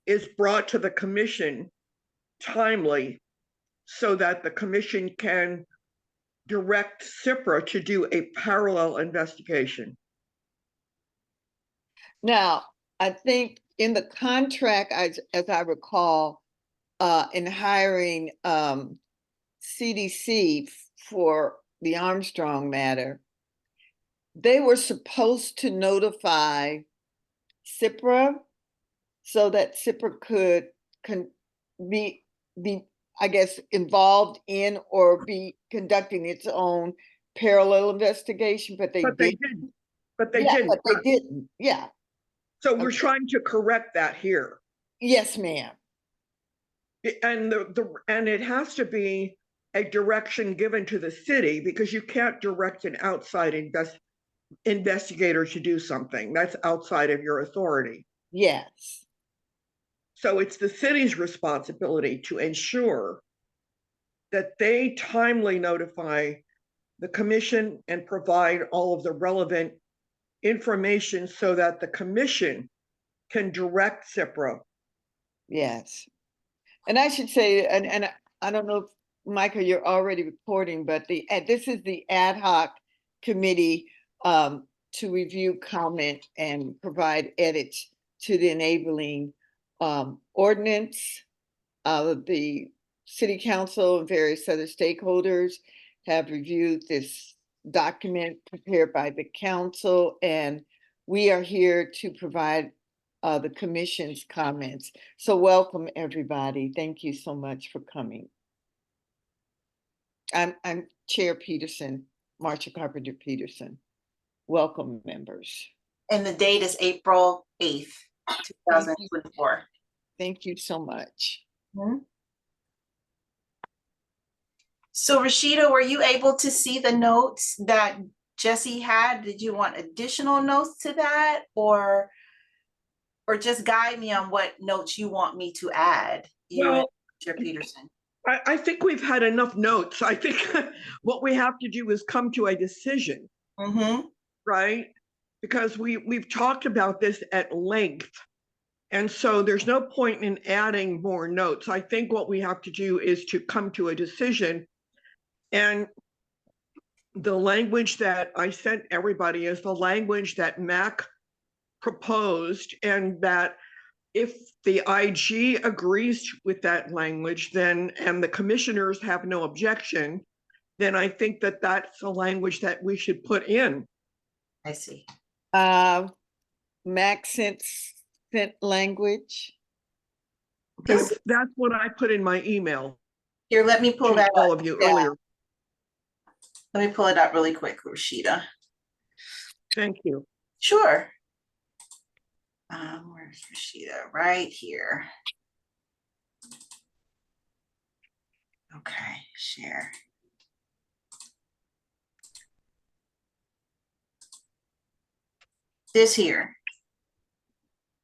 is brought to the commission timely so that the commission can direct CIPRA to do a parallel investigation. Now, I think in the contract, as I recall, in hiring CDC for the Armstrong matter, they were supposed to notify CIPRA so that CIPRA could be, I guess, involved in or be conducting its own parallel investigation, but they didn't. But they didn't. But they didn't. Yeah. So we're trying to correct that here. Yes, ma'am. And and it has to be a direction given to the city, because you can't direct an outside investigator to do something that's outside of your authority. Yes. So it's the city's responsibility to ensure that they timely notify the commission and provide all of the relevant information so that the commission can direct CIPRA. Yes. And I should say, and I don't know if, Michael, you're already reporting, but this is the ad hoc committee to review, comment, and provide edits to the enabling ordinance. The city council and various other stakeholders have reviewed this document prepared by the council, and we are here to provide the commission's comments. So welcome, everybody. Thank you so much for coming. I'm Chair Peterson, Marsha Carpenter Peterson. Welcome, members. And the date is April 8th, 2024. Thank you so much. Mm-hmm. So Rashida, were you able to see the notes that Jesse had? Did you want additional notes to that, or just guide me on what notes you want me to add? Well, Chair Peterson. I think we've had enough notes. I think what we have to do is come to a decision, right? Because we've talked about this at length. And so there's no point in adding more notes. I think what we have to do is to come to a decision. And the language that I sent everybody is the language that MAC proposed, and that if the IG agrees with that language, then, and the commissioners have no objection, then I think that that's the language that we should put in. I see. MAC sent language. That's what I put in my email. Here, let me pull that all of you earlier. Let me pull it up really quick, Rashida. Thank you. Sure. Where's Rashida? Right here. Okay, share. This here.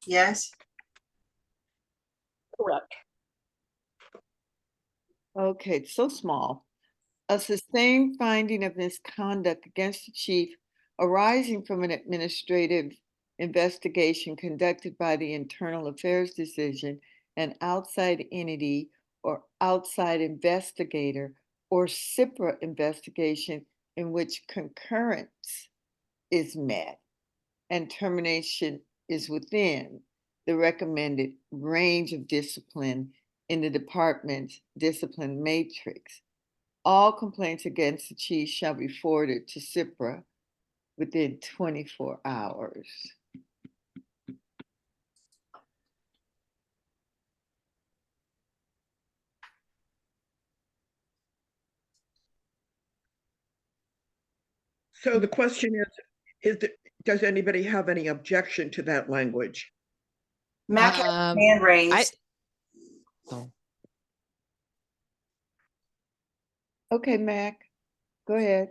Yes? Correct. Okay, it's so small. A sustained finding of misconduct against the chief arising from an administrative investigation conducted by the Internal Affairs Division, an outside entity or outside investigator, or CIPRA investigation in which concurrence is met and termination is within the recommended range of discipline in the department's discipline matrix. All complaints against the chief shall be forwarded to CIPRA within 24 hours. So the question is does anybody have any objection to that language? Mac has a hand raised. Okay, Mac, go ahead.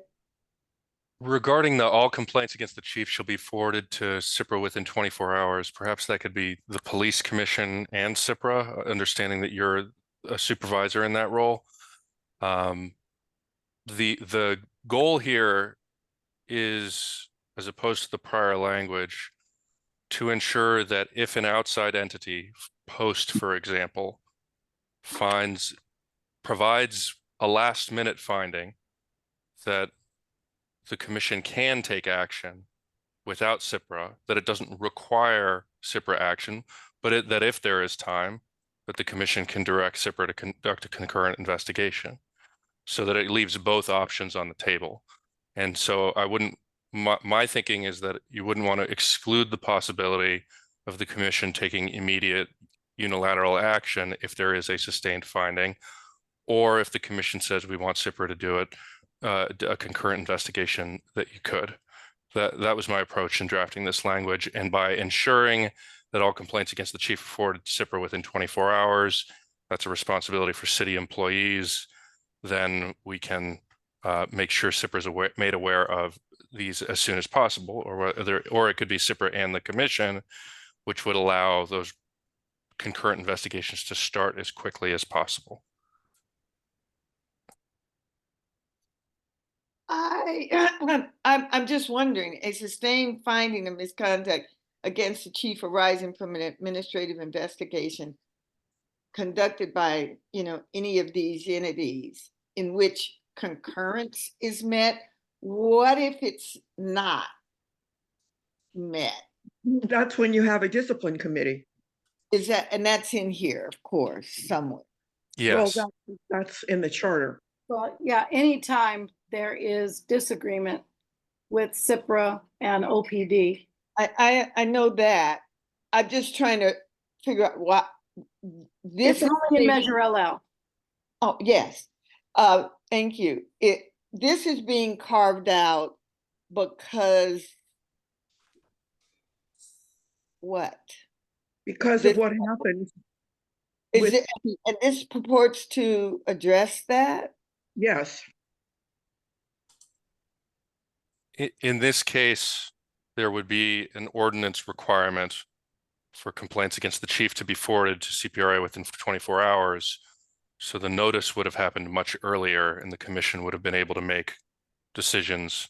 Regarding the all complaints against the chief shall be forwarded to CIPRA within 24 hours, perhaps that could be the police commission and CIPRA, understanding that you're a supervisor in that role. The goal here is, as opposed to the prior language, to ensure that if an outside entity, Post, for example, provides a last minute finding that the commission can take action without CIPRA, that it doesn't require CIPRA action, but that if there is time, that the commission can direct CIPRA to conduct a concurrent investigation, so that it leaves both options on the table. And so my thinking is that you wouldn't want to exclude the possibility of the commission taking immediate unilateral action if there is a sustained finding, or if the commission says we want CIPRA to do it, a concurrent investigation, that you could. That was my approach in drafting this language. And by ensuring that all complaints against the chief are forwarded to CIPRA within 24 hours, that's a responsibility for city employees, then we can make sure CIPRA is made aware of these as soon as possible, or it could be CIPRA and the commission, which would allow those concurrent investigations to start as quickly as possible. I'm just wondering, a sustained finding of misconduct against the chief arising from an administrative investigation conducted by, any of these entities in which concurrence is met. What if it's not met? That's when you have a discipline committee. And that's in here, of course, somewhere. Yes. Well, that's in the charter. Well, yeah, anytime there is disagreement with CIPRA and OPD. I know that. I'm just trying to figure out what this It's only in Measure LL. Oh, yes. Thank you. This is being carved out because what? Because of what happened. And this purports to address that? Yes. In this case, there would be an ordinance requirement for complaints against the chief to be forwarded to CPRA within 24 hours. So the notice would have happened much earlier, and the commission would have been able to make decisions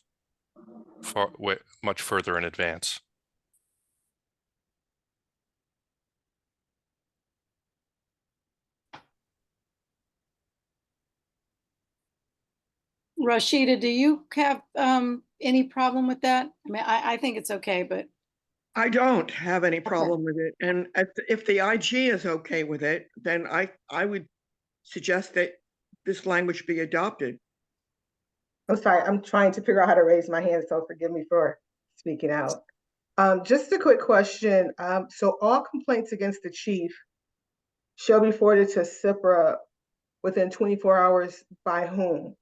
much further in advance. Rashida, do you have any problem with that? I mean, I think it's okay, but. I don't have any problem with it. And if the IG is okay with it, then I would suggest that this language be adopted. I'm sorry, I'm trying to figure out how to raise my hand, so forgive me for speaking out. Just a quick question. So all complaints against the chief shall be forwarded to CIPRA within 24 hours by whom?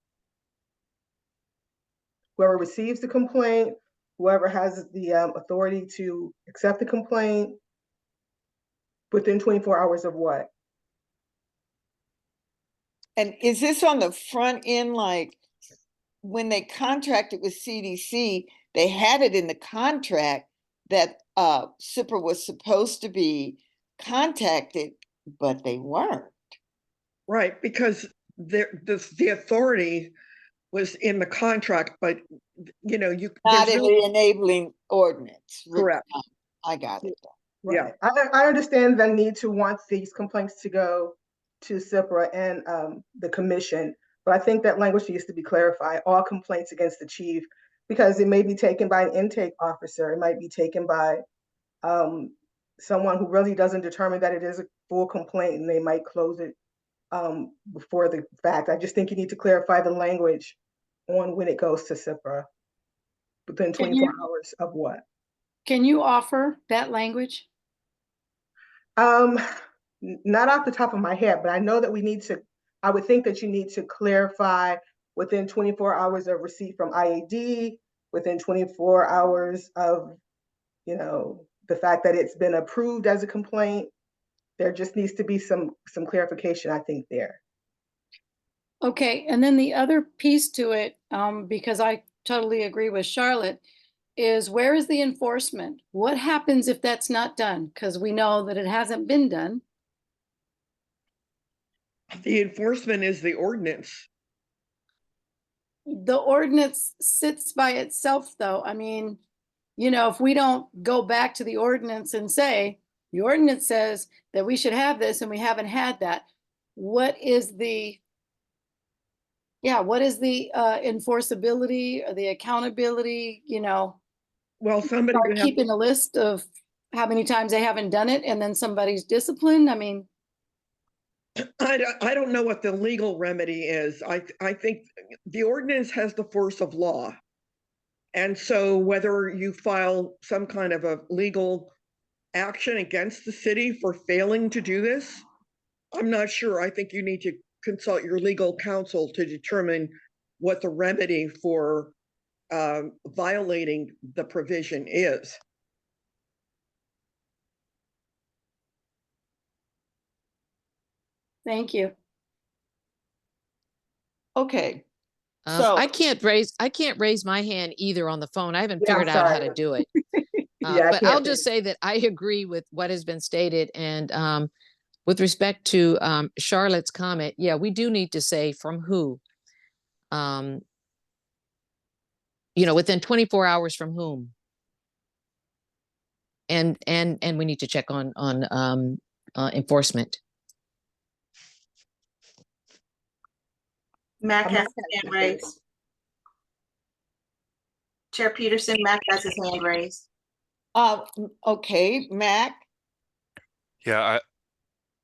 Whoever receives the complaint, whoever has the authority to accept the complaint, within 24 hours of what? And is this on the front end, like when they contracted with CDC, they had it in the contract that CIPRA was supposed to be contacted, but they weren't. Right, because the authority was in the contract, but Not in the enabling ordinance. Correct. I got it. Yeah. Right. I understand the need to want these complaints to go to CIPRA and the commission, but I think that language needs to be clarified. All complaints against the chief, because it may be taken by an intake officer, it might be taken by someone who really doesn't determine that it is a full complaint, and they might close it before the fact. I just think you need to clarify the language on when it goes to CIPRA within 24 hours of what. Can you offer that language? Not off the top of my head, but I know that I would think that you need to clarify within 24 hours of receipt from IAD, within 24 hours of, the fact that it's been approved as a complaint. There just needs to be some clarification, I think, there. Okay, and then the other piece to it, because I totally agree with Charlotte, is where is the enforcement? What happens if that's not done? Because we know that it hasn't been done. The enforcement is the ordinance. The ordinance sits by itself, though. I mean, you know, if we don't go back to the ordinance and say, the ordinance says that we should have this and we haven't had that, what is the, what is the enforceability or the accountability, you know? Well, somebody Start would have, keeping a list of how many times they haven't done it and then somebody's disciplined. I mean, I don't know what the legal remedy is. I think the ordinance has the force of law. And so whether you file some kind of a legal action against the city for failing to do this, I'm not sure. I think you need to consult your legal counsel to determine what the remedy for violating the provision is. thank you. Okay, so I can't raise my hand either on the phone. I haven't Yeah, I'm figured out how sorry. to do it. Yeah, I But can't I'll do just it. say that I agree with what has been stated. And with respect to Charlotte's comment, yeah, we do need to say from who. You know, within 24 hours from whom. And we need to check on enforcement. Mac I'm has not- his hand raised. Chair Peterson, Mac has his hand raised. okay, Mac, Yeah,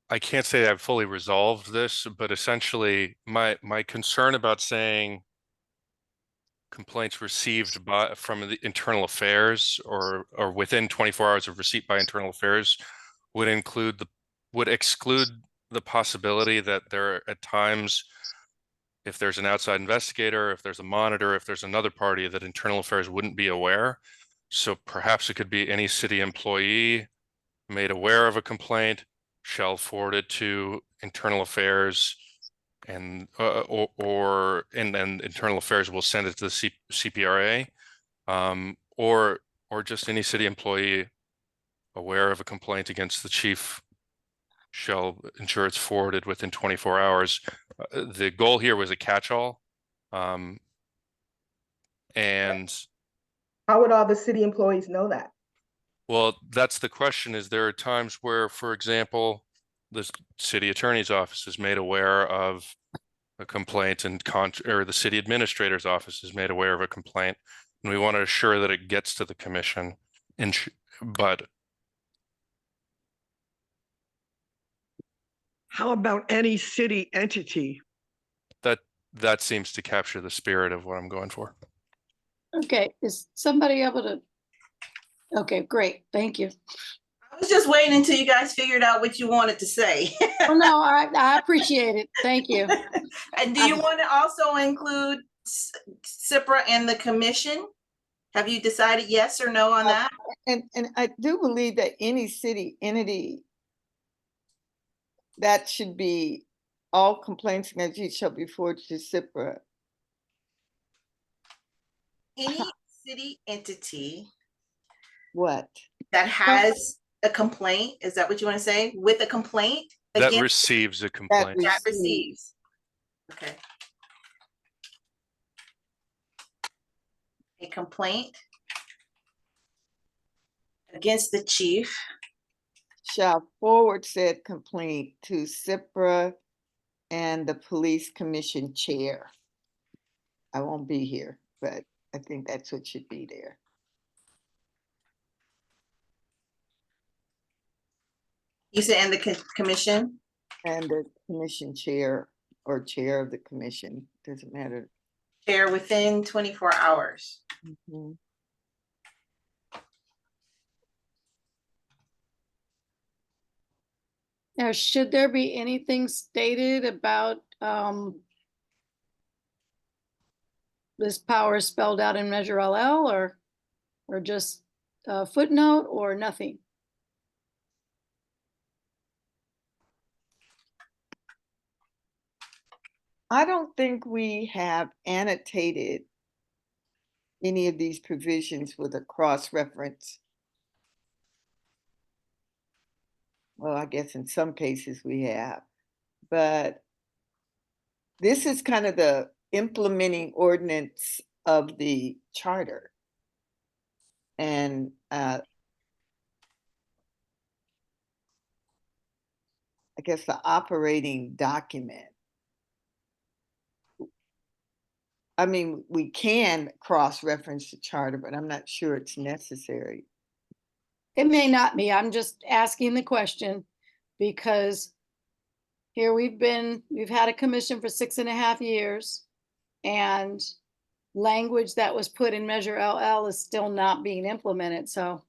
I can't say I've fully resolved this, but essentially my concern about saying complaints received from the internal affairs or within 24 hours of receipt by internal affairs would exclude the possibility that there are at times, if there's an outside investigator, if there's a monitor, if there's another party, that internal affairs wouldn't be aware. So perhaps it could be any city employee made aware of a complaint shall forward it to internal affairs, and and then internal affairs will send it to the CPRA, or just any city employee aware of a complaint against the chief shall ensure it's forwarded within 24 hours. The goal here was a catch-all, and How would all the city employees know that? well, that's the question. Is there are times where, for example, the city attorney's office is made aware of a complaint and or the city administrator's office is made aware of a complaint, and we want to assure that it gets to the commission. But How about any city entity? that seems to capture the spirit of what I'm going for. Okay, is somebody able to? Okay, great, thank you. I was just waiting until you guys figured out what you wanted to say. Well, no, I appreciate it, thank you. And do you want to also include CIPRA and the commission? Have you decided yes or no on that? and I do believe that any city entity that should be, all complaints against you shall be forwarded to CIPRA. Any city entity What? that has a complaint, is that what you want to say? With a complaint? That against- receives a complaint. That receives. Okay. A complaint against the chief Shall forward said complaint to CIPRA and the police commission chair. I won't be here, but I think that's what should be there. You said, and the commission? And the commission chair or chair of the commission, doesn't matter. Chair within 24 hours. Mhm. Now, should there be anything stated about this power spelled out in Measure LL, or just a footnote, or nothing? I don't think we have annotated any of these provisions with a cross-reference. Well, I guess in some cases we have, but this is kind of the implementing ordinance of the charter. And I guess the operating document. I mean, we can cross-reference the charter, but I'm not sure it's necessary. It may not be. I'm just asking the question because here we've had a commission for 6.5 years, and language that was put in Measure LL is still not being implemented. So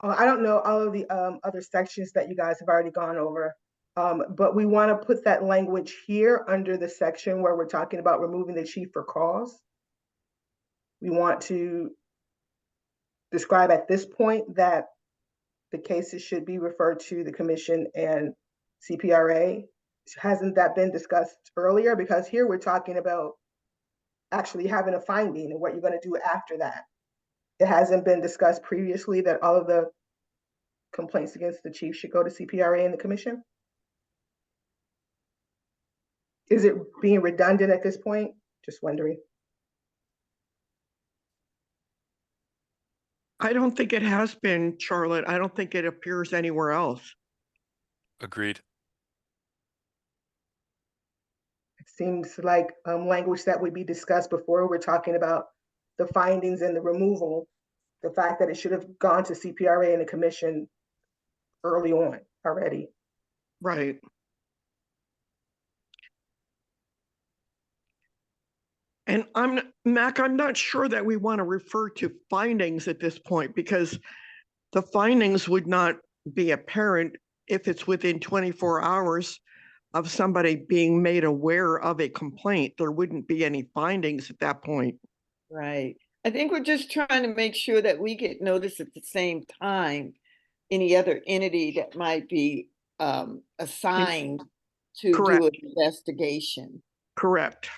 I don't know all of the other sections that you guys have already gone over, but we want to put that language here under the section where we're talking about removing the chief for cause. We want to describe at this point that the cases should be referred to the commission and CPRA. Hasn't that been discussed earlier? Because here we're talking about actually having a finding and what you're going to do after that. It hasn't been discussed previously that all of the complaints against the chief should go to CPRA and the commission? Is it being redundant at this point? Just wondering. I don't think it has been, Charlotte. I don't think it appears anywhere else. Agreed. It seems like language that would be discussed before we're talking about the findings and the removal, the fact that it should have gone to CPRA and the commission early on already. Right. And Mac, I'm not sure that we want to refer to findings at this point because the findings would not be apparent if it's within 24 hours of somebody being made aware of a complaint. There wouldn't be any findings at that point. Right. I think we're just trying to make sure that we get notice at the same time any other entity that might be assigned to Correct. do an investigation. Correct.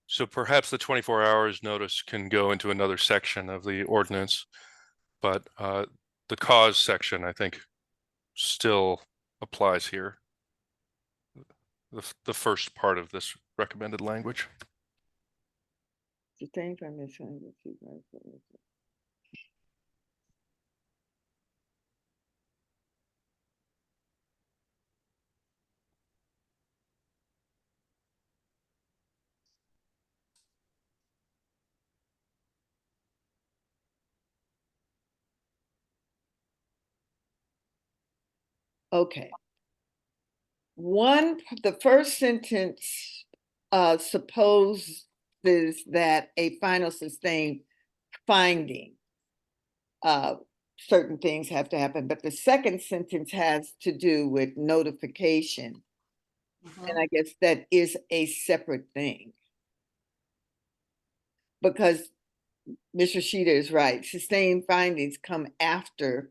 So perhaps the 24 hours notice can go into another section of the ordinance, but the cause section, I think, still applies here. The first part of this recommended language. Okay. The first sentence supposes that a final sustained finding, certain things have to happen, but the second sentence has to do with notification. And I guess that is a separate thing. Because Mr. Sheeta is right, sustained findings come after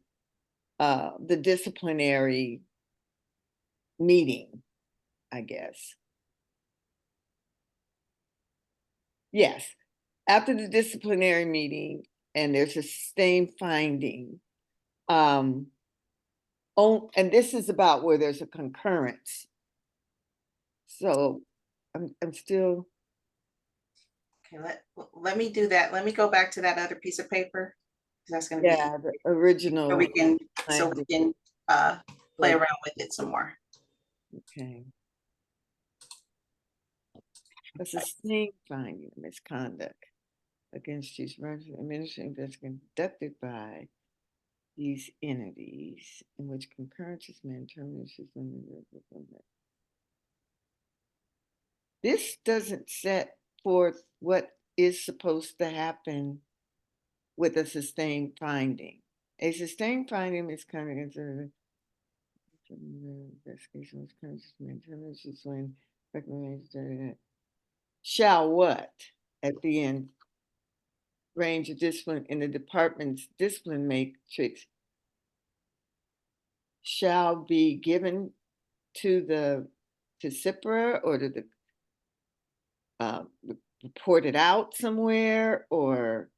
the disciplinary meeting, I guess. Yes, after the disciplinary meeting and there's a sustained finding. And this is about where there's a concurrence. So I'm still. Okay, let me do that. Let me go back to that other piece of paper. That's gonna be The original. so we can play around with it some more. Okay. A sustained finding of misconduct against these administrative investigation conducted by these entities in which concurrence is made, termination is limited. This doesn't set forth what is supposed to happen with a sustained finding. A sustained finding is kind of considered investigation was termination when recommendation shall what at the end range of discipline in the department's discipline matrix shall be given to CIPRA or to the reported out somewhere, or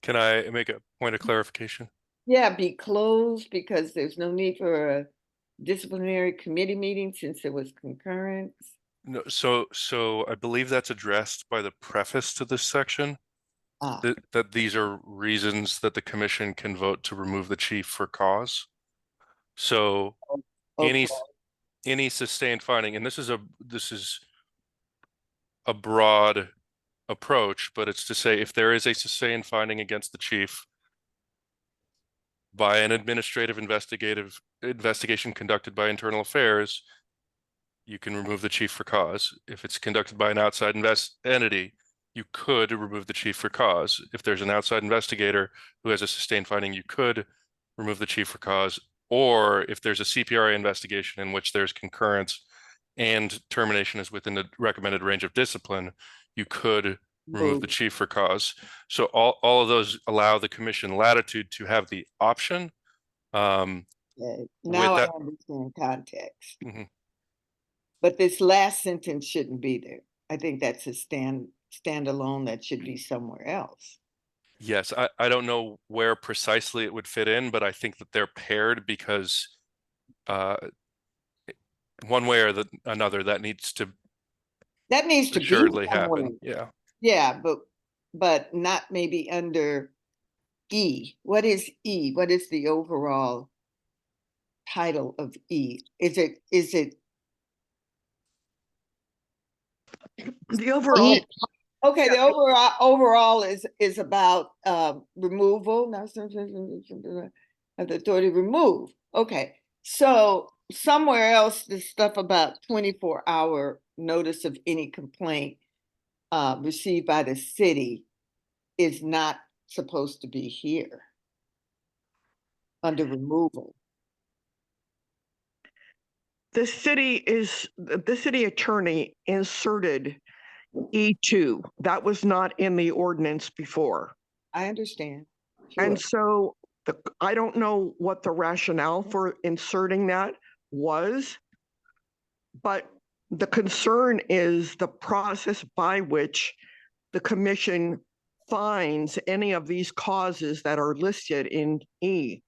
Can I make a point of clarification? yeah, be closed because there's no need for disciplinary committee meeting since there was concurrence? No, so I believe that's addressed by the preface to this section, Ah, that these are reasons that the commission can vote to remove the chief for cause. So okay. any sustained finding, and this is a broad approach, but it's to say if there is a sustained finding against the chief by an administrative investigation conducted by internal affairs, you can remove the chief for cause. If it's conducted by an outside entity, you could remove the chief for cause. If there's an outside investigator who has a sustained finding, you could remove the chief for cause. Or if there's a CPRA investigation in which there's concurrence and termination is within the recommended range of discipline, you could remove the chief for cause. So all of those allow the commission latitude to have the option. Okay. Now I that- understand context. Mhm. But this last sentence shouldn't be there. I think that's a standalone that should be somewhere else. Yes, I don't know where precisely it would fit in, but I think that they're paired because one way or another that needs to Be assuredly somewhere. happen. Yeah. Yeah, but not maybe under E. What is E? What is the overall title of E? Is it The overall, okay? The overall is about removal. Now, of the authority to remove. Okay, so somewhere else, the stuff about 24-hour notice of any complaint received by the city is not supposed to be here under removal. the city attorney inserted E2. That was not in the ordinance before. I understand. And Sure. so I don't know what the rationale for inserting that was, but the concern is the process by which the commission finds any of these causes that are listed in E.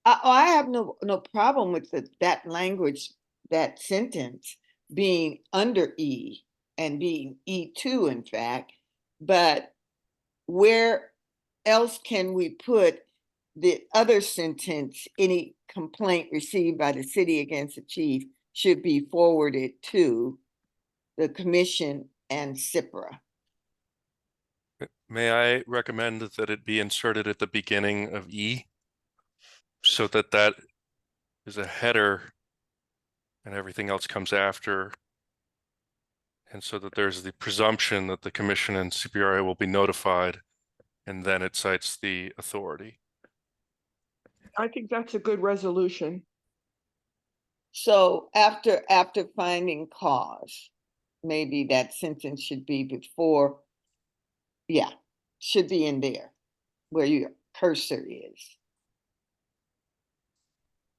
I have no problem with that language, that sentence being under E and being E2, in fact, but where else can we put the other sentence? Any complaint received by the city against the chief should be forwarded to the commission and CIPRA. May I recommend that it be inserted at the beginning of E so that is a header and everything else comes after. And so that there's the presumption that the commission and CPRA will be notified, and then it cites the authority. I think that's a good resolution. So after finding cause, maybe that sentence should be before, yeah, should be in there where your cursor is.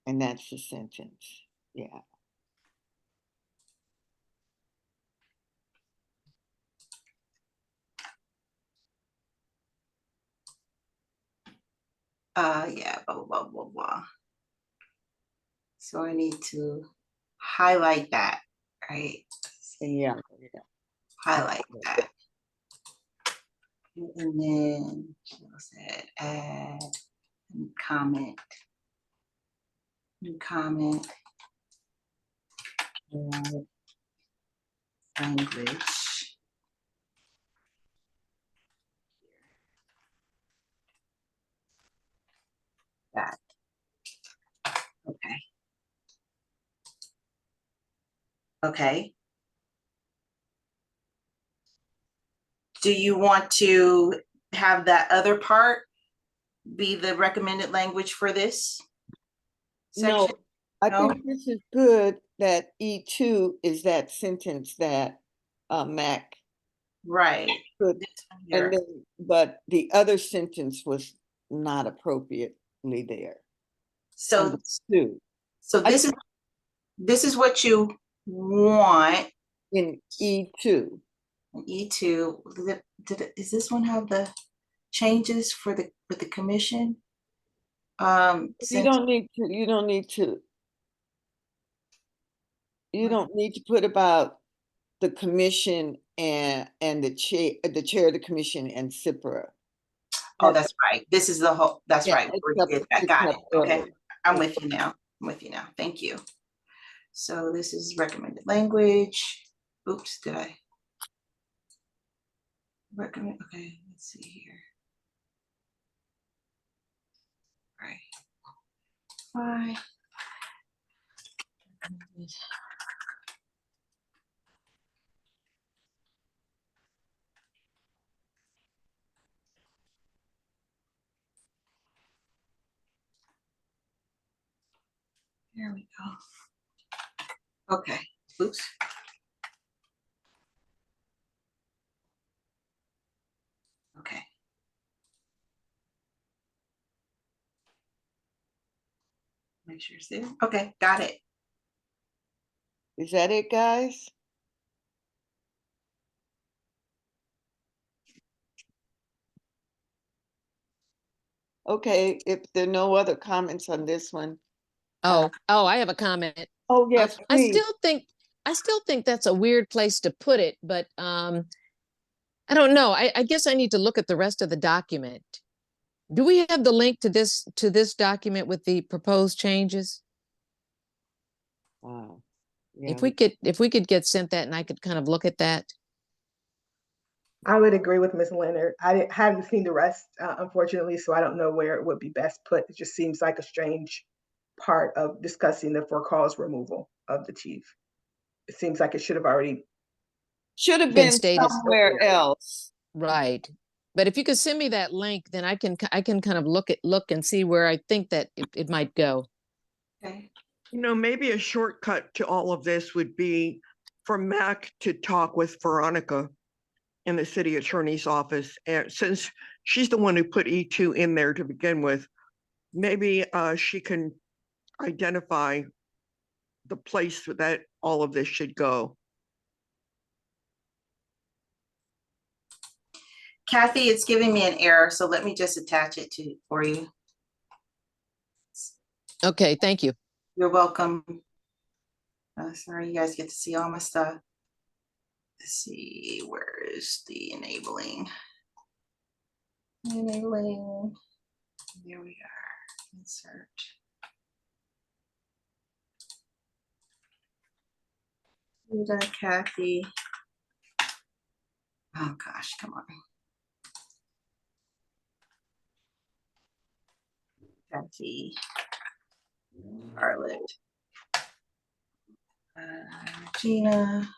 And that's the sentence, yeah. Yeah, blah, blah, blah, blah, blah. So I need to highlight that, right? Yeah. Highlight that. And then, what was that? Add, new comment. New comment. Add language. That. Okay. Okay. Do you want to have that other part be the recommended language for this No, section? I No? think this is good that E2 is that sentence that Mac Right. put, This one here. and then, but the other sentence was not appropriately there. So, Understood. so this is what you want. In E2. E2, does this one have the changes for with the commission? You don't need to You don't need to put about the commission and the chair of the commission and CIPRA. Oh, that's right. This is the whole, that's Yeah, right. it's We up- did that. it's Got up it. Okay. early. I'm with you now. I'm with you now. Thank you. So this is recommended language. Oops, did I? Recommend, okay, let's see here. All right. Fine. There we go. Okay, oops. Okay. Make sure it's there. Okay, got it. Is that it, guys? Okay, if there are no other comments on this one. Oh, I have a comment. Oh, yes, I please. still think that's a weird place to put it, but I don't know. I guess I need to look at the rest of the document. Do we have the link to this document with the proposed changes? Wow. Yeah, If we could get sent that and I could kind of look at that. I would agree with Ms. Leonard. Haven't seen the rest, unfortunately, so I don't know where it would be best put. It just seems like a strange part of discussing the for cause removal of the chief. It seems like it should have already should have Been been stated. somewhere else. Right. But if you could send me that link, then I can kind of look and see where I think that it might go. Okay. You know, maybe a shortcut to all of this would be for Mac to talk with Veronica in the city attorney's office. And since she's the one who put E2 in there to begin with, maybe she can identify the place that all of this should go. Kathy, it's giving me an error, so let me just attach it for you. Okay, thank you. You're welcome. Sorry, you guys get to see all my stuff. Let's see, where is the enabling? Enabling. Here we are. Insert. Kathy. Oh gosh, come on. Kathy. Charlotte. Gina.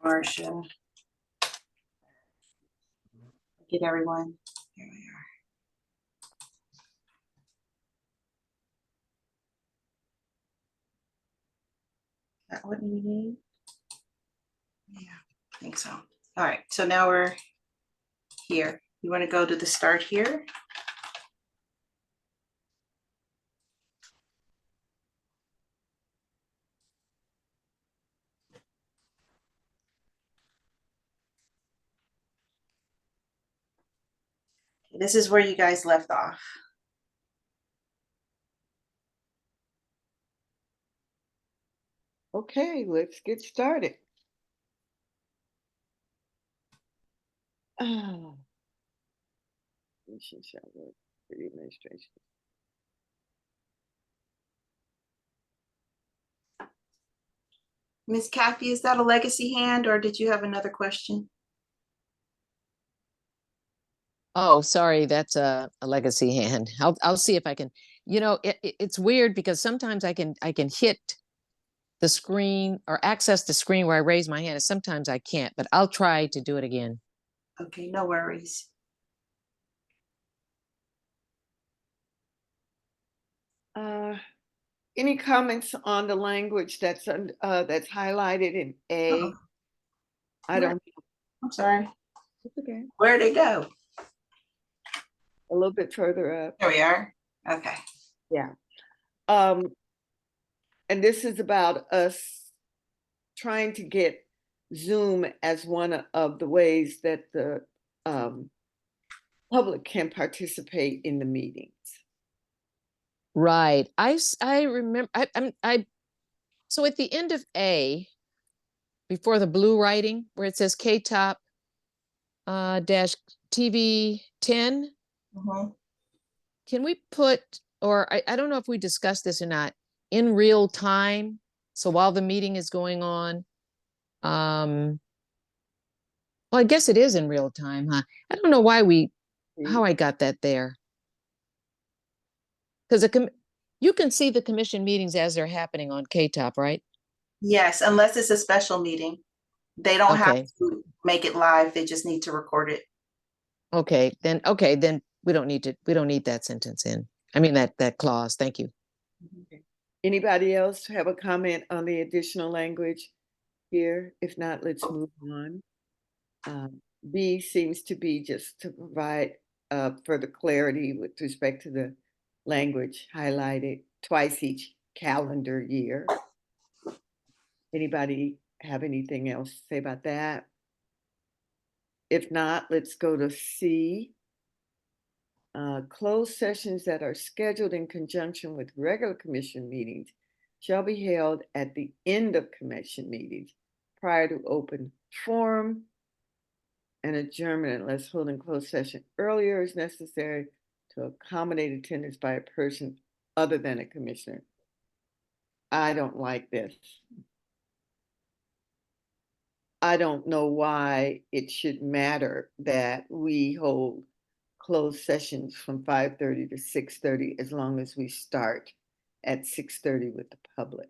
Marcia. Get everyone. Here we are. That what we need? Yeah, I think so. All right, so now we're here. You want to go to the start here? This is where you guys left off. Okay, let's get started. Commission shall work for the administration. Miss Kathy, is that a legacy hand or did you have another question? Oh, sorry, that's a legacy hand. I'll see if I can. You know, it's weird because sometimes I can hit the screen or access the screen where I raise my hand, and sometimes I can't. But I'll try to do it again. Okay, no worries. Any comments on the language that's highlighted in A? Uh-oh. I don't. I'm sorry. It's okay. Where'd it go? A little bit further up. There we are. Okay. Yeah. And this is about us trying to get Zoom as one of the ways that the public can participate in the meetings. Right. I remember. So at the end of A, before the blue writing, where it says KTOP dash TV 10, can we put, or I don't know if we discussed this or not, in real time? So while the meeting is going on, well, I guess it is in real time, huh? I don't know why how I got that there. Because you can see the commission meetings as they're happening on KTOP, right? Yes, unless it's a special meeting. They don't have Okay. to make it live. They just need to record it. Okay, then we don't need that sentence in. I mean that clause. Thank you. Anybody else have a comment on the additional language here? If not, let's move on. B seems to be just to provide further clarity with respect to the language highlighted twice each calendar year. Anybody have anything else to say about that? If not, let's go to C. Closed sessions that are scheduled in conjunction with regular commission meetings shall be held at the end of commission meetings prior to open forum and adjournment unless holding closed session earlier is necessary to accommodate attendance by a person other than a commissioner. I don't like this. I don't know why it should matter that we hold closed sessions from 5:30 to 6:30 as long as we start at 6:30 with the public.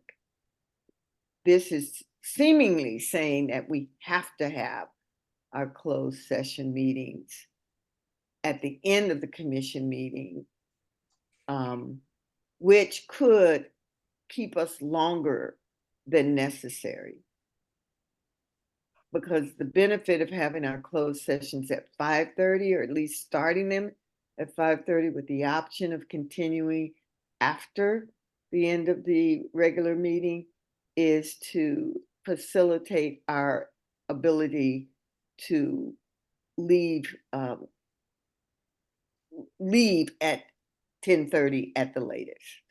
This is seemingly saying that we have to have our closed session meetings at the end of the commission meeting, which could keep us longer than necessary. Because the benefit of having our closed sessions at 5:30, or at least starting them at 5:30 with the option of continuing after the end of the regular meeting, is to facilitate our ability to leave at 10:30 at the latest.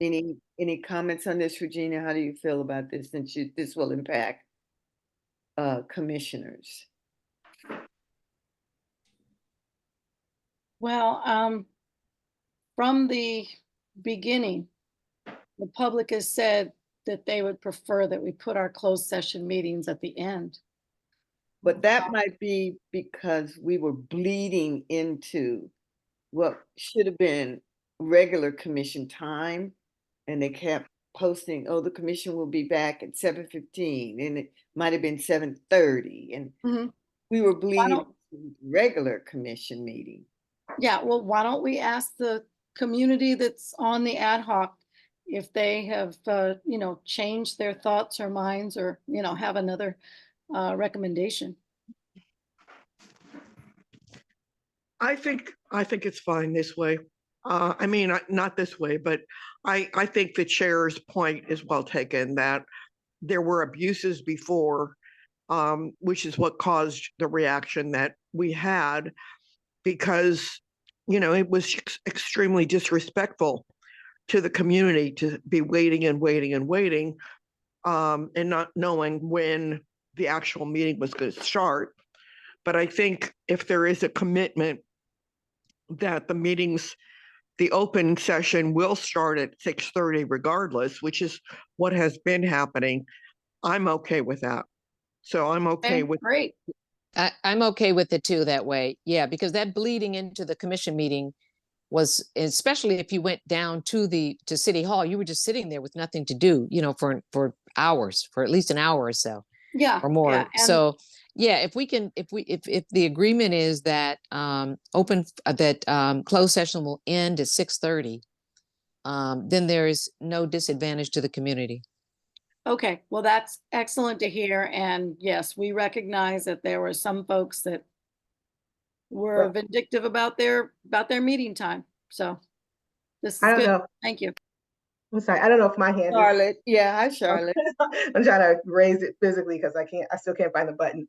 Any comments on this, Regina? How do you feel about this, since this will impact commissioners? Well, from the beginning, the public has said that they would prefer that we put our closed session meetings at the end. But that might be because we were bleeding into what should have been regular commission time, and they kept posting, oh, the commission will be back at 7:15, and it might have been 7:30, and we were bleeding into regular commission meeting. Yeah, well, why don't we ask the community that's on the ad hoc if they have, changed their thoughts or minds, or, have another recommendation? I think it's fine this way. I mean, not this way, but I think the chair's point is well taken, that there were abuses before, which is what caused the reaction that we had, because, it was extremely disrespectful to the community to be waiting and waiting and waiting, and not knowing when the actual meeting was going to start. But I think if there is a commitment that the open session will start at 6:30 regardless, which is what has been happening, I'm okay with that. So I'm okay with. Great. I'm okay with it too that way. Yeah, because that bleeding into the commission meeting was, especially if you went down to City Hall, you were just sitting there with nothing to do, for hours, for at least an hour or so. Yeah. Or more. Yeah, So yeah, if the agreement is that closed session will end at 6:30, then there is no disadvantage to the community. Okay, well, that's excellent to hear. And yes, we recognize that there were some folks that were vindictive about their meeting time. So this is I don't good. know. Thank you. I'm sorry. I don't know if my hand is. Charlotte, yeah, hi, Charlotte. I'm trying to raise it physically because I still can't find the button.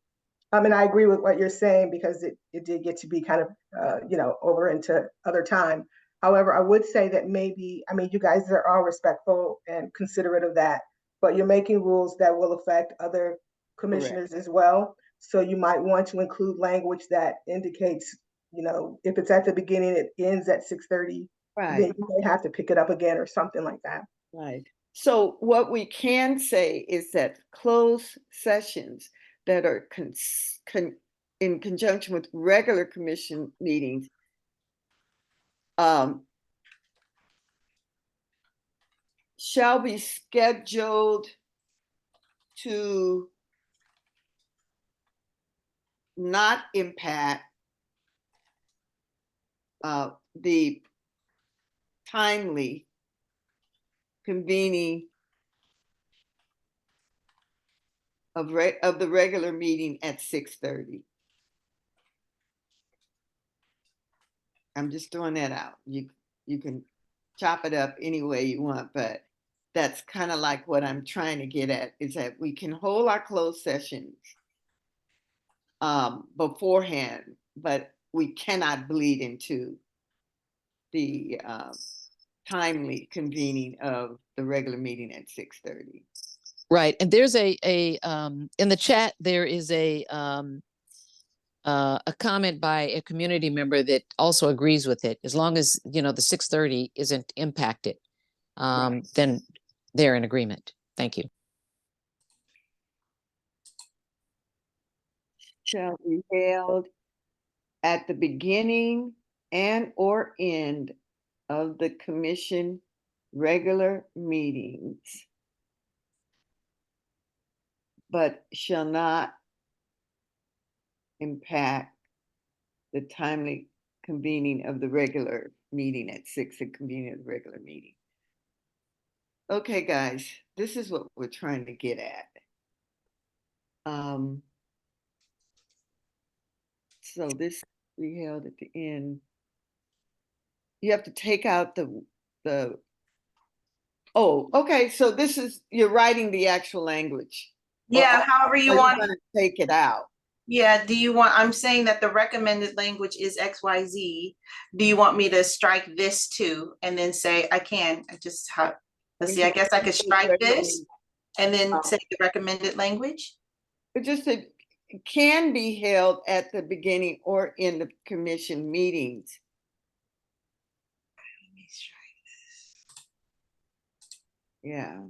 And I agree with what you're saying, because it did get to be kind of, over into other time. However, I would say that maybe, I mean, you guys are all respectful and considerate of that, but you're making rules that will affect other commissioners as well. So you might want to include language that indicates, you know, if it's at the beginning, it ends at 6:30, then Right, you may have to pick it up again or something like that. right. So what we can say is that closed sessions that are in conjunction with regular commission meetings shall be scheduled to not impact the timely convening of the regular meeting at 6:30. I'm just throwing that out. You can chop it up any way you want, but that's kind of like what I'm trying to get at, is that we can hold our closed sessions beforehand, but we cannot bleed into the timely convening of the regular meeting at 6:30. Right. And there's in the chat, there is a comment by a community member that also agrees with it. As long as, you know, the 6:30 isn't impacted, then they're in agreement. Thank you. Shall be held at the beginning and or end of the commission regular meetings, but shall not impact the timely convening of the regular meeting at 6, the convening of the regular meeting. Okay, guys, this is what we're trying to get at. So this we held at the end. You have to take out the oh, okay, so this is, you're writing the actual language. Yeah, however you want. To take it out. Yeah, do you want, I'm saying that the recommended language is XYZ. Do you want me to strike this too and then say I can? I just have, let's see, I guess I could strike this and then say the recommended language. It just said can be held at the beginning or end of commission meetings. Let me strike this. Yeah.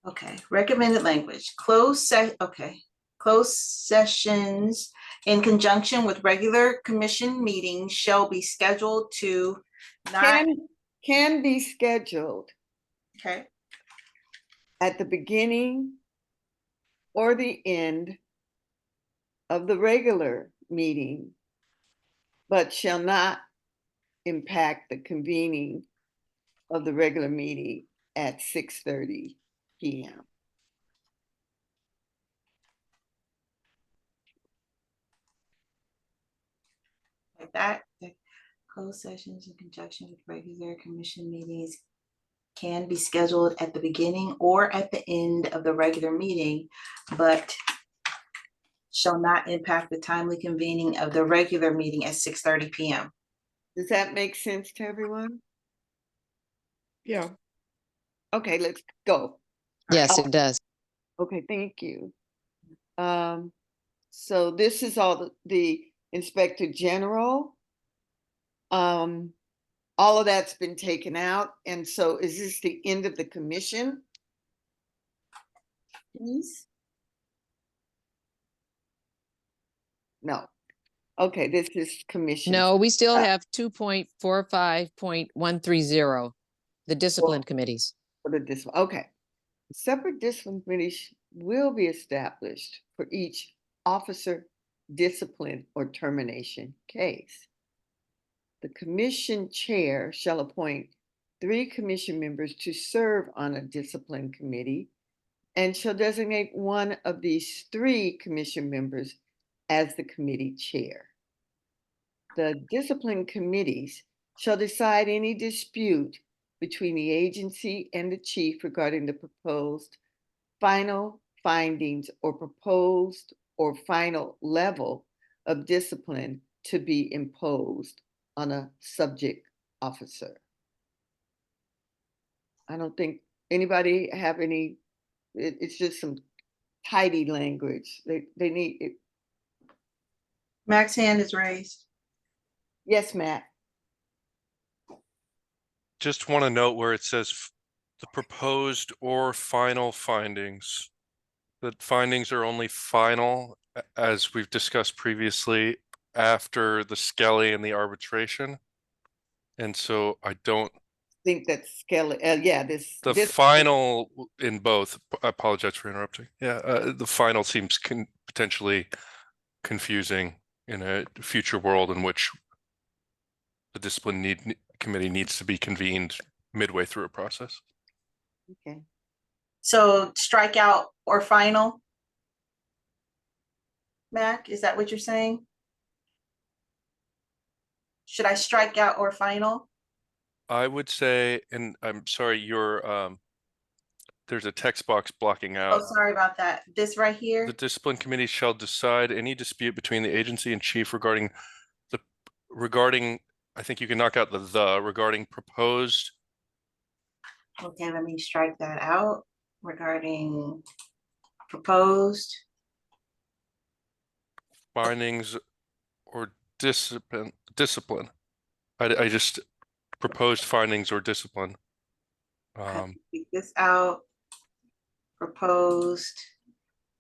Okay, recommended language, okay. Closed sessions in conjunction with regular commission meetings shall be scheduled to not. Can be scheduled. Okay. At the beginning or the end of the regular meeting, but shall not impact the convening of the regular meeting at 6:30 p.m. Like that, the closed sessions in conjunction with regular commission meetings can be scheduled at the beginning or at the end of the regular meeting, but shall not impact the timely convening of the regular meeting at 6:30 p.m. Does that make sense to everyone? Yeah. Okay, let's go. Yes, it does. Okay, thank you. So this is all the Inspector General. All of that's been taken out. And so is this the end of the commission? Please. No. Okay, this is commission. No, we still have 2.45.130, the discipline committees. Okay. Separate discipline committees will be established for each officer discipline or termination case. The commission chair shall appoint 3 commission members to serve on a discipline committee and shall designate one of these 3 commission members as the committee chair. The discipline committees shall decide any dispute between the agency and the chief regarding the proposed final findings or proposed or final level of discipline to be imposed on a subject officer. I don't think anybody have any, it's just some tidy language. They need it. Mac's hand is raised. Yes, Matt. Just want to note where it says the proposed or final findings. That findings are only final, as we've discussed previously, after the Skelly and the arbitration. And so I don't Think that's Skelly. Yeah, this final in both. I apologize for interrupting. Yeah, the final seems potentially confusing in a future world in which the discipline committee needs to be convened midway through a process. Okay. So strike out or final? Mac, is that what you're saying? Should I strike out or final? I would say, and I'm sorry, there's a text box blocking Oh, out. sorry about that. This right here? The discipline committee shall decide any dispute between the agency and chief regarding, I think you can knock out regarding proposed. Okay, let me strike that out. Regarding proposed. Findings or discipline. I just proposed findings or discipline. Take this out. Proposed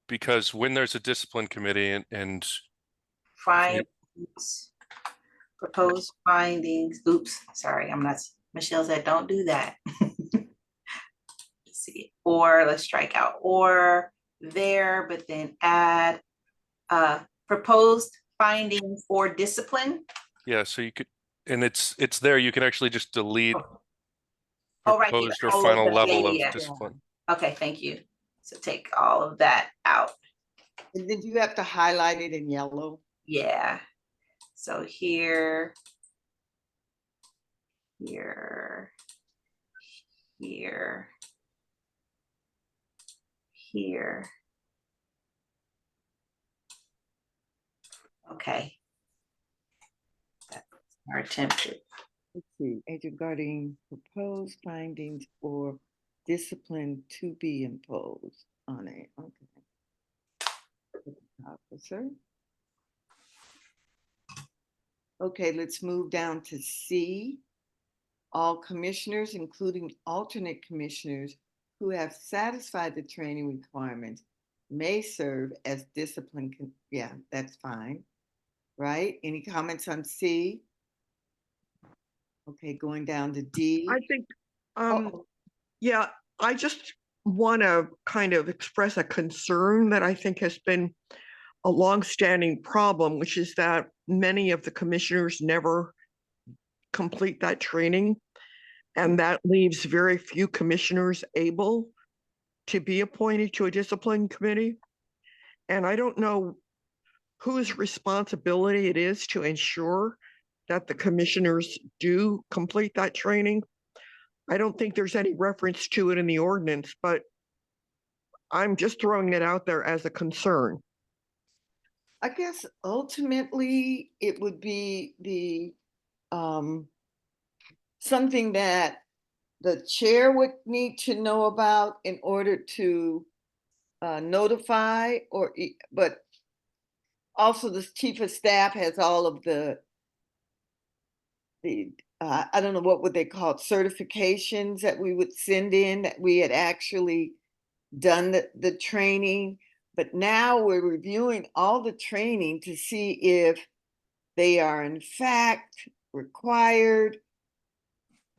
Because when there's a discipline committee and findings, proposed findings. Oops, sorry, I'm not. Michelle said, don't do that. Let's see, or let's strike out or there, but then add proposed findings or discipline. yeah, so you could, and it's there. You can actually just delete Oh, right here. proposed or All of final that. level Yeah, of yeah. discipline. Okay, thank you. So take all of that out. And then you have to highlight it in yellow. Yeah. So here, here. Okay. That's our attempt. Let's see, regarding proposed findings or discipline to be imposed on it. Okay. Officer. Okay, let's move down to C. All commissioners, including alternate commissioners who have satisfied the training requirements, may serve as discipline. Yeah, that's fine. Right? Any comments on C? Okay, going down to D. I think, yeah, I just want to kind of express a concern that I think has been a longstanding problem, which is that many of the commissioners never complete that training. And that leaves very few commissioners able to be appointed to a discipline committee. And I don't know whose responsibility it is to ensure that the commissioners do complete that training. I don't think there's any reference to it in the ordinance, but I'm just throwing it out there as a concern. I guess ultimately it would be the something that the chair would need to know about in order to notify, but also the chief of staff has all of the I don't know, what would they call it, certifications that we would send in that we had actually done the training. But now we're reviewing all the training to see if they are in fact required,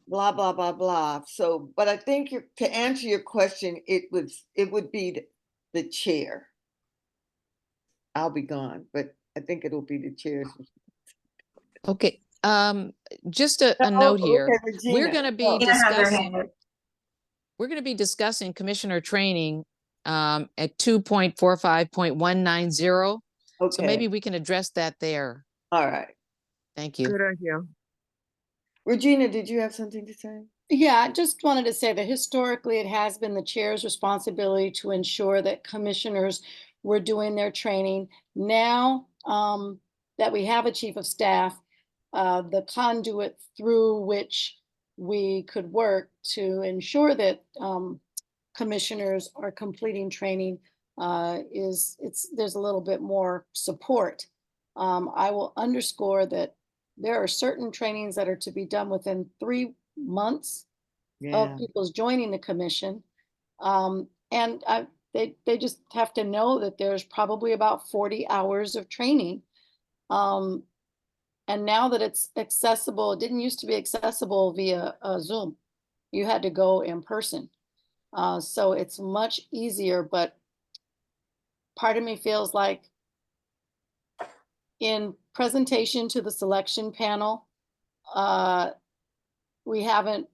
blah, blah, blah, blah. So, but I think to answer your question, it would be the chair. I'll be gone, but I think it'll be the chair. Okay, just a note here. Okay, We're Regina. gonna be Tina has her discussing, hand. we're gonna be discussing commissioner training at 2.45.190. So Okay, maybe we can address that there. all right. Thank you. Good idea. Regina, did you have something to say? Yeah, I just wanted to say that historically it has been the chair's responsibility to ensure that commissioners were doing their training. Now that we have a chief of staff, the conduit through which we could work to ensure that commissioners are completing training there's a little bit more support. I will underscore that there are certain trainings that are to be done within 3 months of people's joining the commission. And they just have to know that there's probably about 40 hours of training. And now that it's accessible, it didn't used to be accessible via Zoom. You had to go in person. So it's much easier, but part of me feels like in presentation to the selection panel, we haven't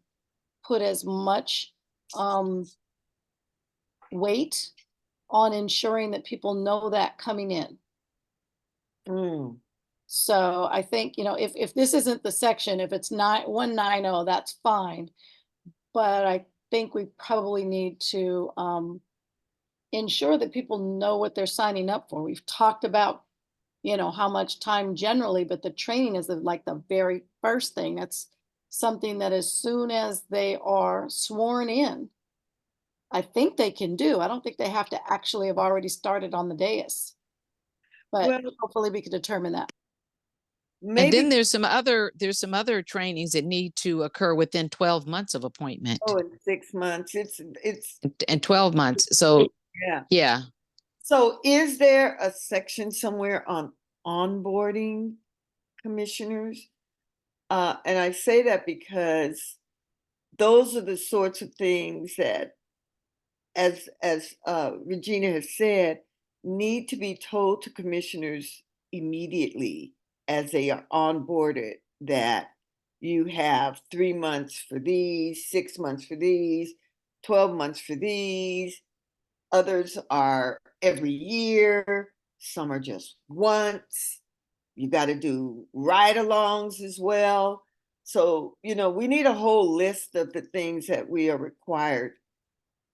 put as much weight on ensuring that people know that coming in. So I think, if this isn't the section, if it's 190, that's fine. But I think we probably need to ensure that people know what they're signing up for. We've talked about, how much time generally, but the training is like the very first thing. That's something that as soon as they are sworn in, I think they can do. I don't think they have to actually have already started on the dais. But hopefully we can determine that. And then there's some other trainings that need to occur within 12 months of appointment. Oh, in 6 months. It's and 12 months. So yeah. So is there a section somewhere on onboarding commissioners? And I say that because those are the sorts of things that, as Regina has said, need to be told to commissioners immediately as they are onboarded, that you have 3 months for these, 6 months for these, 12 months for these. Others are every year. Some are just once. You got to do ride-alongs as well. So, we need a whole list of the things that we are required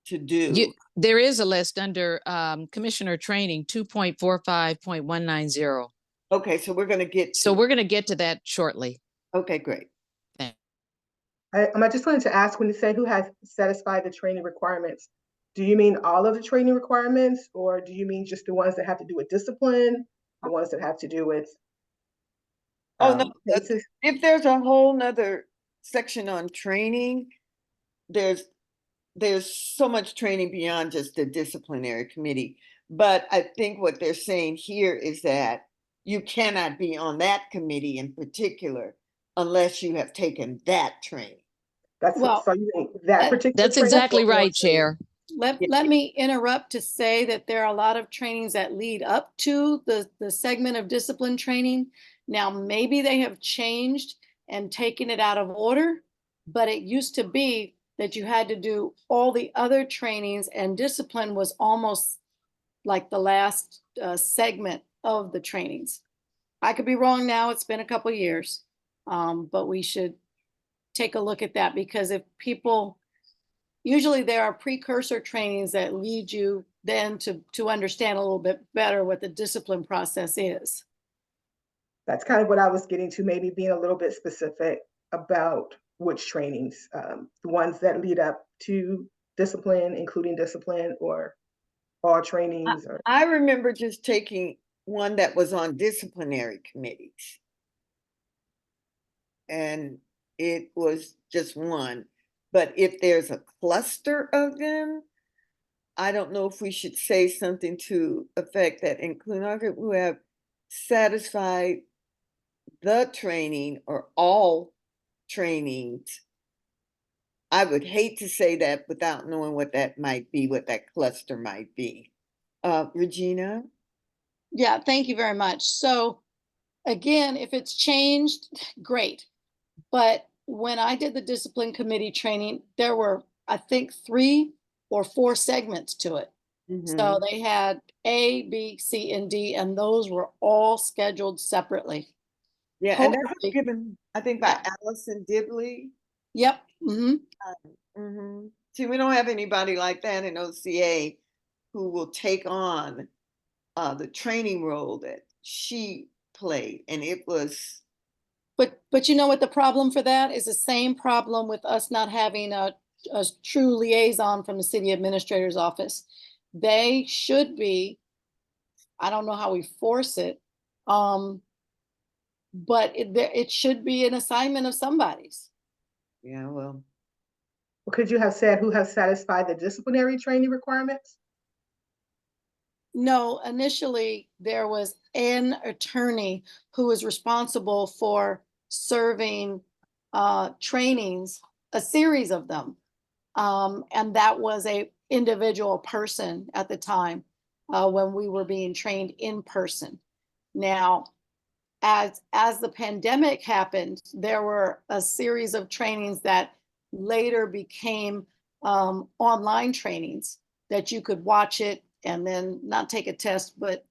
to do. There is a list under Commissioner Training 2.45.190. Okay, so we're going to get to that shortly. Okay, great. I just wanted to ask, when you say who has satisfied the training requirements, do you mean all of the training requirements, or do you mean just the ones that have to do with discipline, the ones that have to do with no, if there's a whole nother section on training, there's so much training beyond just the disciplinary committee. But I think what they're saying here is that you cannot be on that committee in particular unless you have taken that training. So you think that particular That's exactly right, Chair. Let me interrupt to say that there are a lot of trainings that lead up to the segment of discipline training. Now, maybe they have changed and taken it out of order, but it used to be that you had to do all the other trainings, and discipline was almost like the last segment of the trainings. I could be wrong now. It's been a couple years, but we should take a look at that, because if people, usually there are precursor trainings that lead you then to understand a little bit better what the discipline process is. That's kind of what I was getting to, maybe being a little bit specific about which trainings, the ones that lead up to discipline, including discipline, or all trainings. I remember just taking one that was on disciplinary committees. And it was just one. But if there's a cluster of them, I don't know if we should say something to effect that include who have satisfied the training or all trainings. I would hate to say that without knowing what that might be, what that cluster might be. Regina? Yeah, thank you very much. So again, if it's changed, great. But when I did the discipline committee training, there were, I think, 3 or 4 segments to it. So they had A, B, C, and D, and those were all scheduled separately. Yeah, and that was given, I think, by Allison Dibley. Yep. See, we don't have anybody like that in OCA who will take on the training role that she played, and it was But you know what the problem for that is? The same problem with us not having a true liaison from the city administrator's office. They should be, I don't know how we force it, but it should be an assignment of somebody's. Yeah, well, Could you have said who has satisfied the disciplinary training requirements? No, initially there was an attorney who was responsible for serving trainings, a series of them. And that was a individual person at the time when we were being trained in person. Now, as the pandemic happened, there were a series of trainings that later became online trainings that you could watch it and then not take a test, but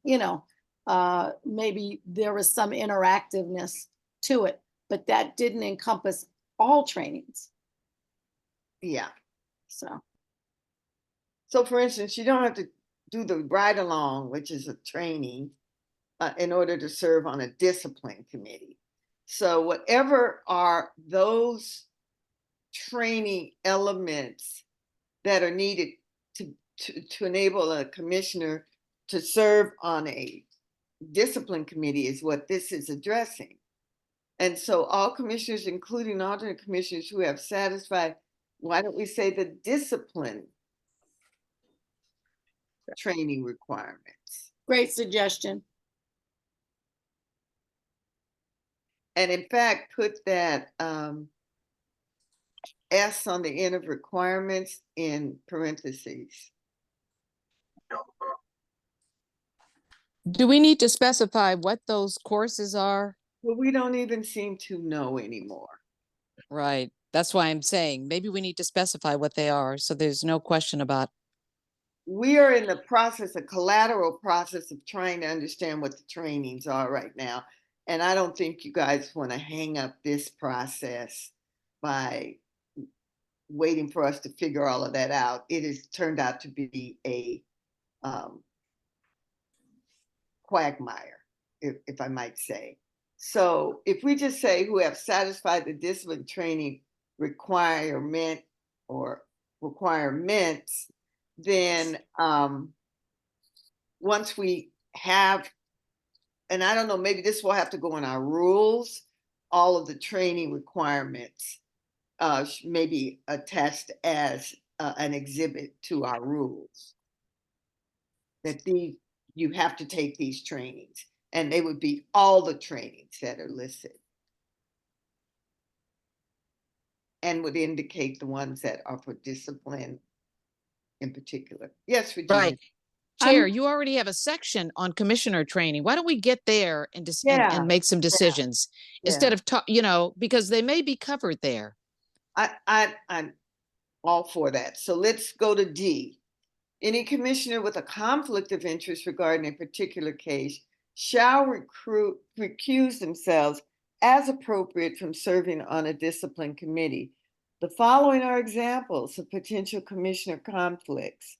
maybe there was some interactiveness to it, but that didn't encompass all trainings. yeah. So So for instance, you don't have to do the ride along, which is a training, in order to serve on a discipline committee. So whatever are those training elements that are needed to enable a commissioner to serve on a discipline committee is what this is addressing. And so all commissioners, including alternate commissioners who have satisfied, why don't we say the discipline training requirements? great suggestion. And in fact, put that S on the end of requirements in parentheses. Do we need to specify what those courses are? Well, we don't even seem to know anymore. Right. That's why I'm saying maybe we need to specify what they are so there's no question about. We are in the process, a collateral process of trying to understand what the trainings are right now. And I don't think you guys want to hang up this process by waiting for us to figure all of that out. It has turned out to be a quagmire, if I might say. So if we just say who have satisfied the discipline training requirement or requirements, then once we have, and I don't know, maybe this will have to go in our rules, all of the training requirements may be attached as an exhibit to our rules. That you have to take these trainings, and they would be all the trainings that are listed. And would indicate the ones that are for discipline in particular. Yes, Regina. Right. Chair, you already have a section on commissioner training. Why don't we get there and and make some decisions instead of because they may be covered there. I'm all for that. So let's go to D. Any commissioner with a conflict of interest regarding a particular case shall recuse themselves as appropriate from serving on a discipline committee. The following are examples of potential commissioner conflicts: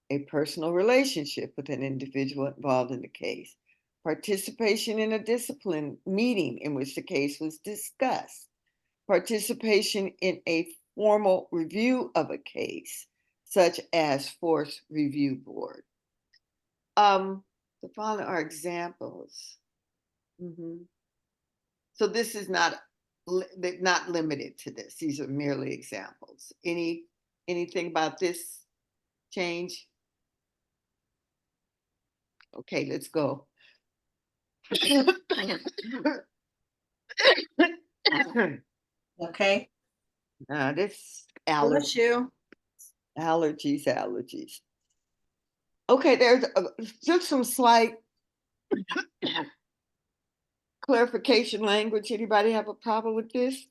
a personal relationship with an individual involved in the case, participation in a discipline meeting in which the case was discussed, participation in a formal review of a case, such as Force Review Board. The following are examples. So this is not limited to this. These are merely examples. Anything about this change? Okay, let's go. Okay. This Bless you. allergies. Okay, there's just some slight clarification language. Anybody have a problem with this?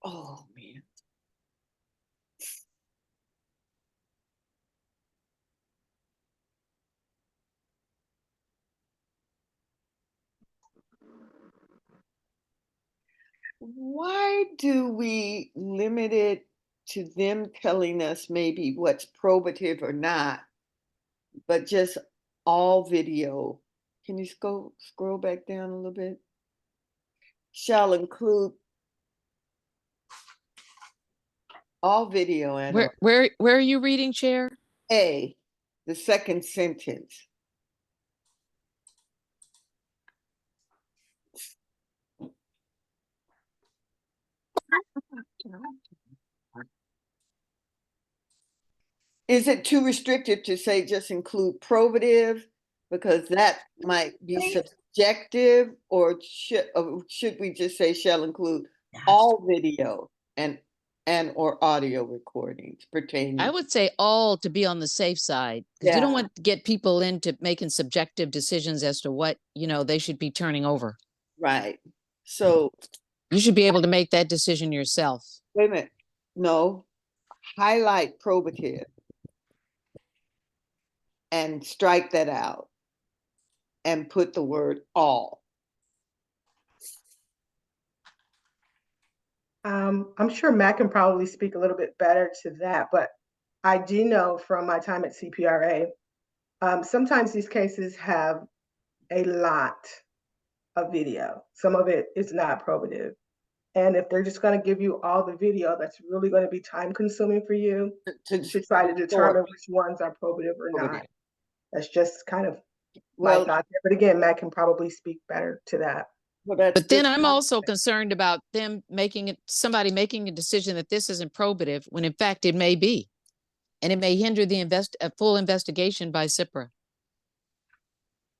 Oh, man. Why do we limit it to them telling us maybe what's probative or not, but just all video can you scroll back down a little bit? Shall include all video and Where are you reading, Chair? A, the second sentence. Is it too restrictive to say just include probative? Because that might be subjective, or should we just say shall include all video and or audio recordings pertaining? I would say all to be on the safe side, because you don't want to get people into making subjective decisions as to what, they should be turning over. Right. So you should be able to make that decision yourself. Wait a minute. No. Highlight probative and strike that out and put the word all. I'm sure Matt can probably speak a little bit better to that, but I do know from my time at CPRA, sometimes these cases have a lot of video. Some of it is not probative. And if they're just going to give you all the video, that's really going to be time consuming for you to try to determine which ones are probative or not. That's just kind of my thought there. But again, Matt can probably speak better to that. But then I'm also concerned about somebody making a decision that this isn't probative when in fact it may be. And it may hinder the full investigation by CIPRA.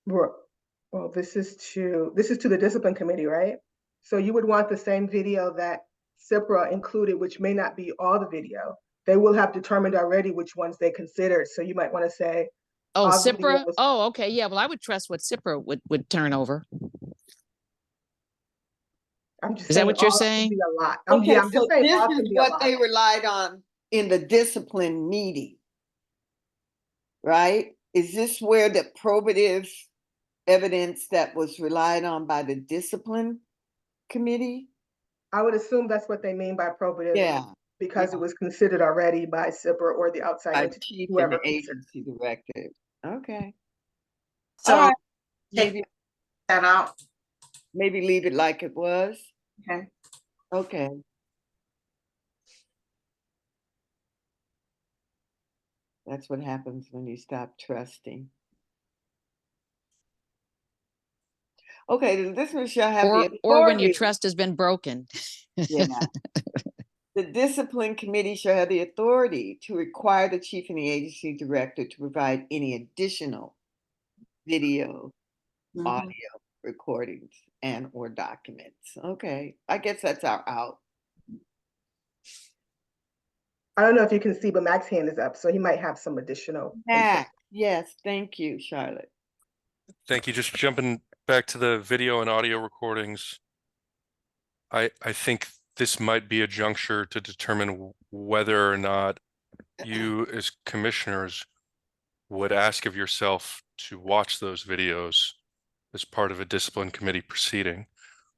Well, this is to the discipline committee, right? So you would want the same video that CIPRA included, which may not be all the video. They will have determined already which ones they considered. So you might want to say, oh, CIPRA? Oh, okay. Yeah. Well, I would trust what CIPRA would turn over. I'm just Is that what you're saying? A lot. Okay, I'm so just saying this is what they relied on in the discipline meeting, right? Is this where the probative evidence that was relied on by the discipline committee? I would assume that's what they mean by probative. Yeah. Because it was considered already by CIPRA or the outside entity, whoever the agency directed. Okay. So maybe that out. Maybe leave it like it was. Okay. Okay. That's what happens when you stop trusting. Okay, this one shall have the authority. Or when your trust has been broken. Yeah. The discipline committee shall have the authority to require the chief and the agency director to provide any additional video, audio recordings, and or documents. Okay, I guess that's our out. I don't know if you can see, but Mac's hand is up, so he might have some additional. Mac, yes, thank you, Charlotte. Thank you. Just jumping back to the video and audio recordings. I think this might be a juncture to determine whether or not you as commissioners would ask of yourself to watch those videos as part of a discipline committee proceeding.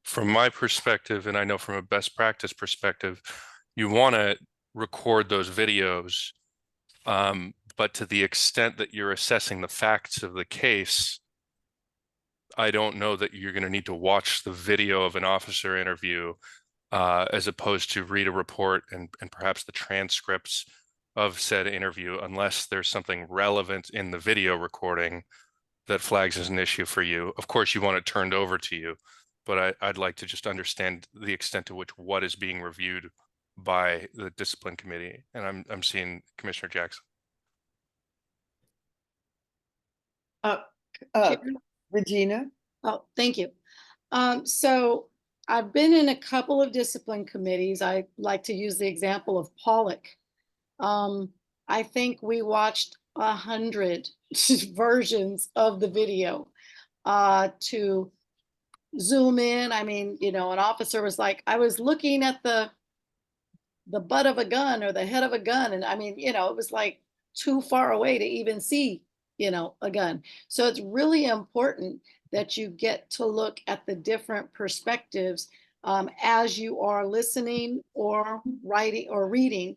From my perspective, and I know from a best practice perspective, you want to record those videos, but to the extent that you're assessing the facts of the case, I don't know that you're going to need to watch the video of an officer interview as opposed to read a report and perhaps the transcripts of said interview, unless there's something relevant in the video recording that flags as an issue for you. Of course, you want it turned over to you, but I'd like to just understand the extent to which what is being reviewed by the discipline committee. And I'm seeing Commissioner Jackson. Regina. Oh, thank you. So I've been in a couple of discipline committees. I like to use the example of Pollock. I think we watched 100 versions of the video to zoom in. I mean, an officer was like, I was looking at the butt of a gun or the head of a gun. And I mean, it was like too far away to even see, a gun. So it's really important that you get to look at the different perspectives as you are listening or writing or reading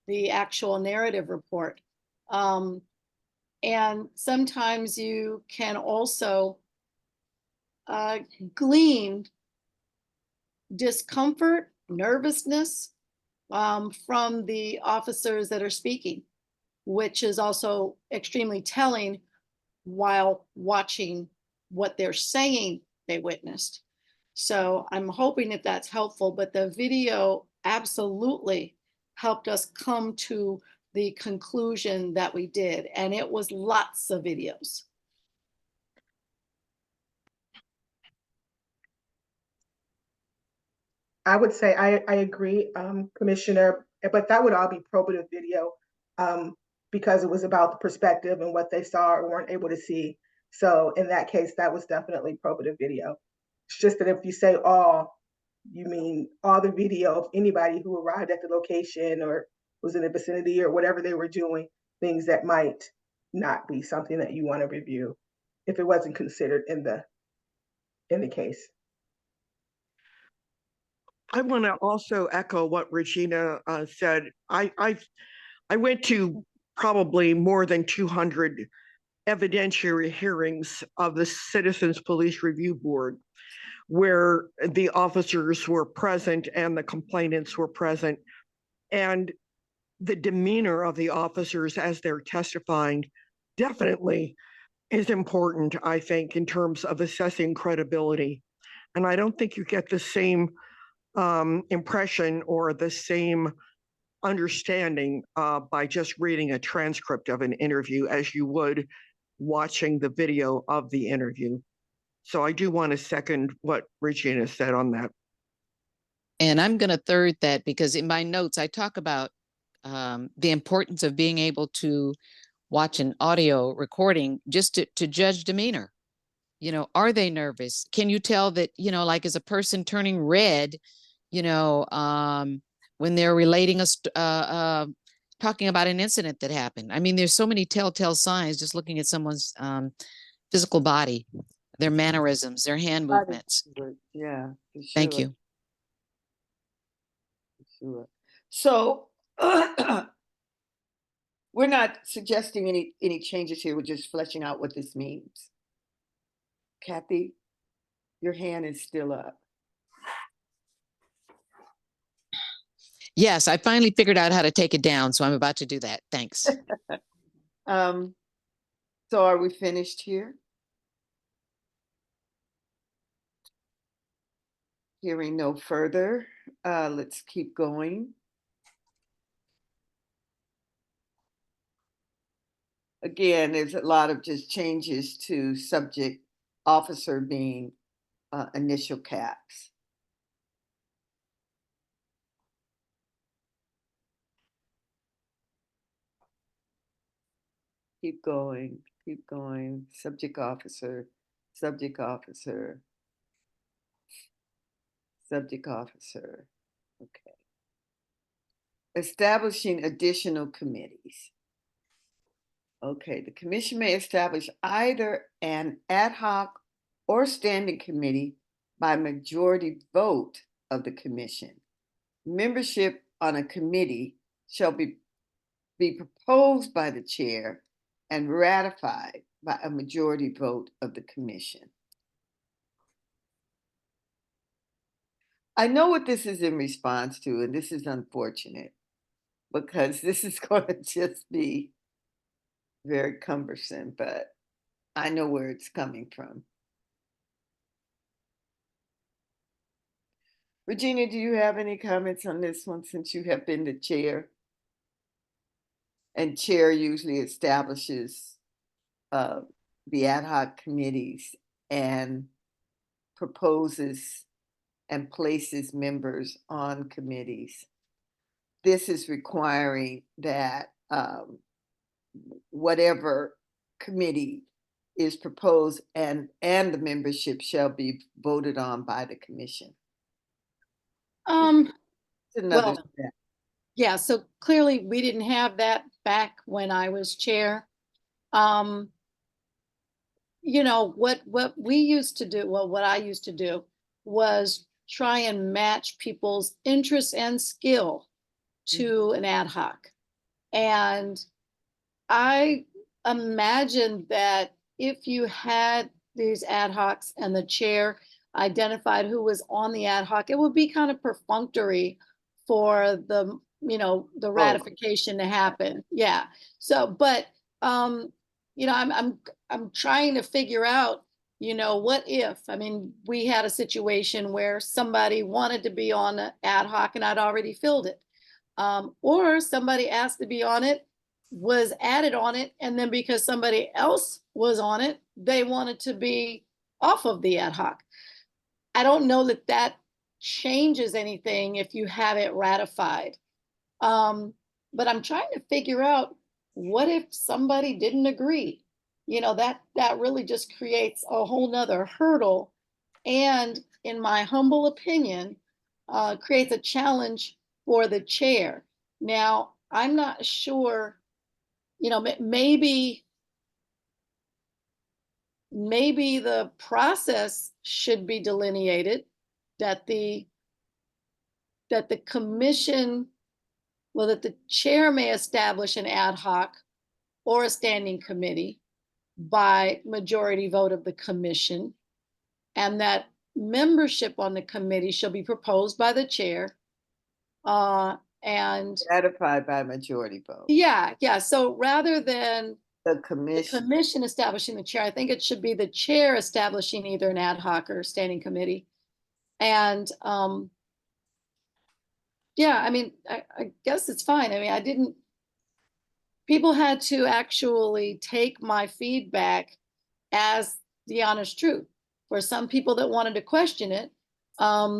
the actual narrative report. And sometimes you can also gleaned discomfort, nervousness from the officers that are speaking, which is also extremely telling while watching what they're saying they witnessed. So I'm hoping that that's helpful, but the video absolutely helped us come to the conclusion that we did, and it was lots of videos. I would say I agree, Commissioner, but that would all be probative video because it was about the perspective and what they saw or weren't able to see. So in that case, that was definitely probative video. It's just that if you say all, you mean all the video of anybody who arrived at the location or was in the vicinity or whatever they were doing, things that might not be something that you want to review if it wasn't considered in the case. I want to also echo what Regina said. I went to probably more than 200 evidentiary hearings of the Citizens Police Review Board, where the officers were present and the complainants were present. And the demeanor of the officers as they're testifying definitely is important, I think, in terms of assessing credibility. And I don't think you get the same impression or the same understanding by just reading a transcript of an interview as you would watching the video of the interview. So I do want to second what Regina said on that. And I'm going to third that because in my notes, I talk about the importance of being able to watch an audio recording just to judge demeanor. You know, are they nervous? Can you tell that, you know, like is a person turning red, you know, when they're relating talking about an incident that happened? I mean, there's so many telltale signs just looking at someone's physical body, their mannerisms, their hand movements. Yeah, for sure. Thank you. For sure. So we're not suggesting any changes here. We're just fleshing out what this means. Kathy, your hand is still up. Yes, I finally figured out how to take it down, so I'm about to do that. Thanks. So are we finished here? Hearing no further, let's keep going. Again, there's a lot of just changes to subject officer being initial caps. Keep going, keep going. Subject officer, subject officer, subject officer. Okay. Establishing additional committees. Okay, the commission may establish either an ad hoc or standing committee by majority vote of the commission. Membership on a committee shall be proposed by the chair and ratified by a majority vote of the commission. I know what this is in response to, and this is unfortunate because this is going to just be very cumbersome, but I know where it's coming from. Regina, do you have any comments on this one since you have been the chair? And chair usually establishes the ad hoc committees and proposes and places members on committees. This is requiring that whatever committee is proposed and the membership shall be voted on by the commission. It's another step. Yeah, so clearly we didn't have that back when I was chair. You know, what we used to do, well, what I used to do was try and match people's interests and skill to an ad hoc. And I imagine that if you had these ad hocs and the chair identified who was on the ad hoc, it would be kind of perfunctory for the, the ratification to happen. Yeah. So, but, I'm trying to figure out, what if, we had a situation where somebody wanted to be on an ad hoc and I'd already filled it. Or somebody asked to be on it, was added on it, and then because somebody else was on it, they wanted to be off of the ad hoc. I don't know that that changes anything if you have it ratified. But I'm trying to figure out, what if somebody didn't agree? That really just creates a whole nother hurdle. And in my humble opinion, creates a challenge for the chair. Now, I'm not sure, maybe the process should be delineated, that the commission, well, that the chair may establish an ad hoc or a standing committee by majority vote of the commission, and that membership on the committee shall be proposed by the chair and Ratified by majority vote. Yeah. So rather than The the commission. commission establishing the chair, I think it should be the chair establishing either an ad hoc or standing committee. And I guess it's fine. People had to actually take my feedback as the honest truth. For some people that wanted to question it, that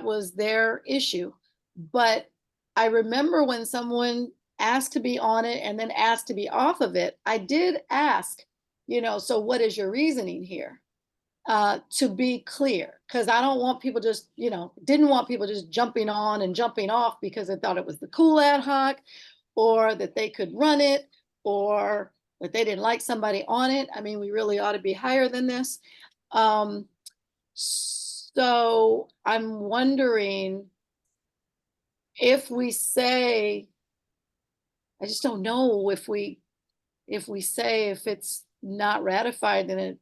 was their issue. But I remember when someone asked to be on it and then asked to be off of it, I did ask, so what is your reasoning here? To be clear, because I don't want people just, didn't want people just jumping on and jumping off because they thought it was the cool ad hoc, or that they could run it, or that they didn't like somebody on it. We really ought to be higher than this. So I'm wondering if we say, I just don't know if we say if it's not ratified, then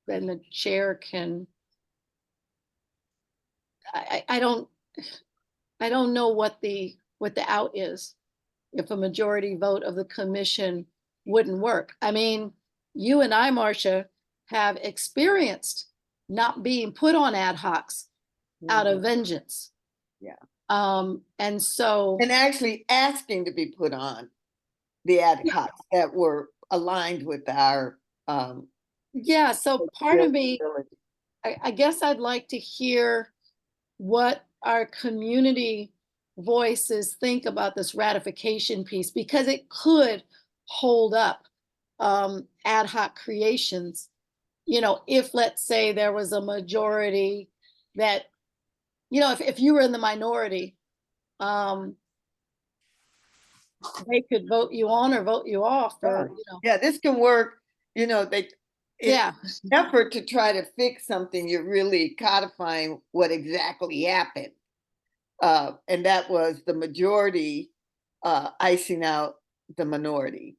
the chair can, I don't know what the out is if a majority vote of the commission wouldn't work. You and I, Marcia, have experienced not being put on ad hocs out of vengeance. Yeah. And actually asking to be put on the ad hoc that were aligned with our so part of me, I guess I'd like to hear what our community voices think about this ratification piece, because it could hold up ad hoc creations. If, let's say, there was a majority that, if you were in the minority, they could vote you on or vote you off, or Yeah, this can work. Yeah. Effort to try to fix something, you're really codifying what exactly happened. And that was the majority icing out the minority.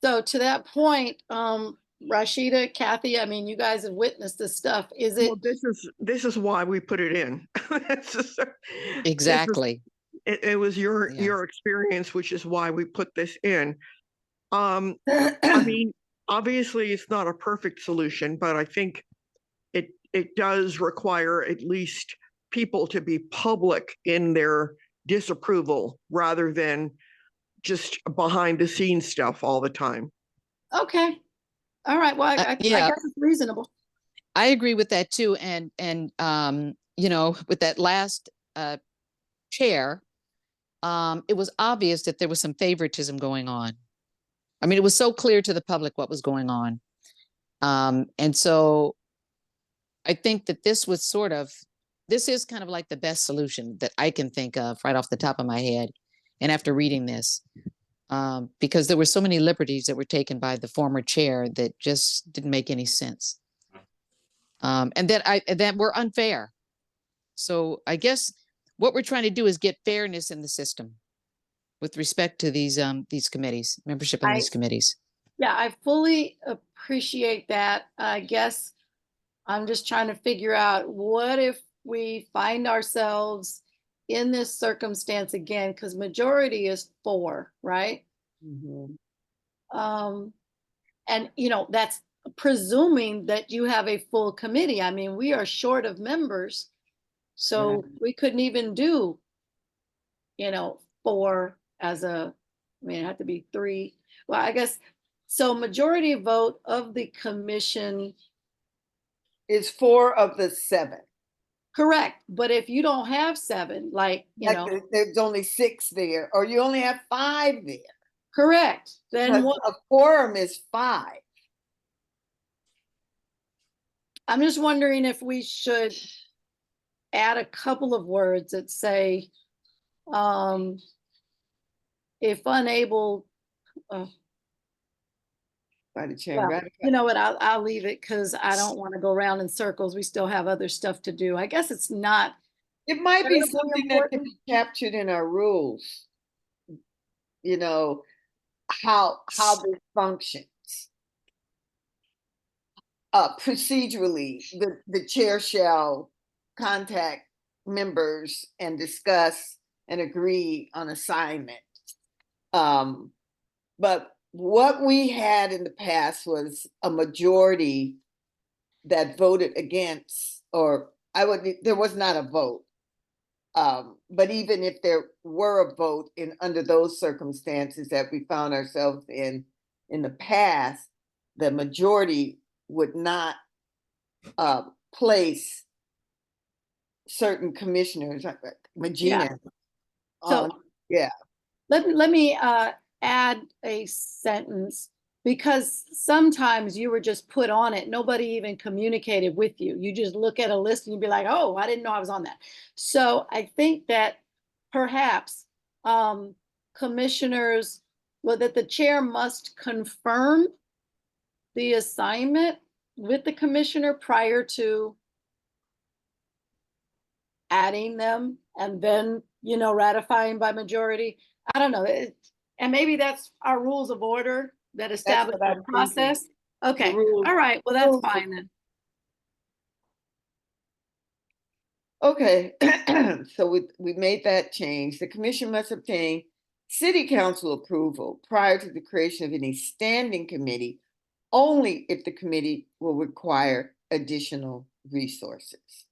So to that point, Rashida, Kathy, you guys have witnessed this stuff. Is it? Well, this is why we put it in. Exactly. It was Yeah. your experience, which is why we put this in. Obviously it's not a perfect solution, but I think it does require at least people to be public in their disapproval rather than just behind the scenes stuff all the time. Okay. All right. Well, I yeah. guess it's reasonable. I agree with that too. And with that last chair, it was obvious that there was some favoritism going on. It was so clear to the public what was going on. And so I think that this is kind of like the best solution that I can think of right off the top of my head. And after reading this, because there were so many liberties that were taken by the former chair that just didn't make any sense. And that were unfair. So I guess what we're trying to do is get fairness in the system. with respect to these committees, membership on these committees. Yeah, I fully appreciate that. I guess I'm just trying to figure out, what if we find ourselves in this circumstance again, because majority is 4, right? Mhm. And that's presuming that you have a full committee. I mean, we are short of members, so we couldn't even do 4 as a, I mean, it had to be 3. Well, I guess, so majority vote of the commission. Is 4 of the 7. Correct, but if you don't have 7, like, There's only 6 there, or you only have 5 there. correct, then Because what? a quorum is 5. I'm just wondering if we should add a couple of words that say, if unable, By the chair. well, Ratify. you know what, I'll leave it, because I don't want to go around in circles. We still have other stuff to do. I guess it's not. It might be terribly something that can important. be captured in our rules. How this functions. Procedurally, the chair shall contact members and discuss and agree on assignment. But what we had in the past was a majority that voted against, or there was not a vote. But even if there were a vote under those circumstances that we found ourselves in the past, the majority would not place certain commissioners, Regina. So Yeah. let me add a sentence, because sometimes you were just put on it. Nobody even communicated with you. You just look at a list and you'd be like, oh, I didn't know I was on that. So I think that perhaps commissioners, well, that the chair must confirm the assignment with the commissioner prior to adding them, and then, ratifying by majority. I don't know. And maybe that's our rules of order that establish the process. Okay. All right. Well, that's fine then. Okay. So we made that change. The commission must obtain city council approval prior to the creation of any standing committee, only if the committee will require additional resources.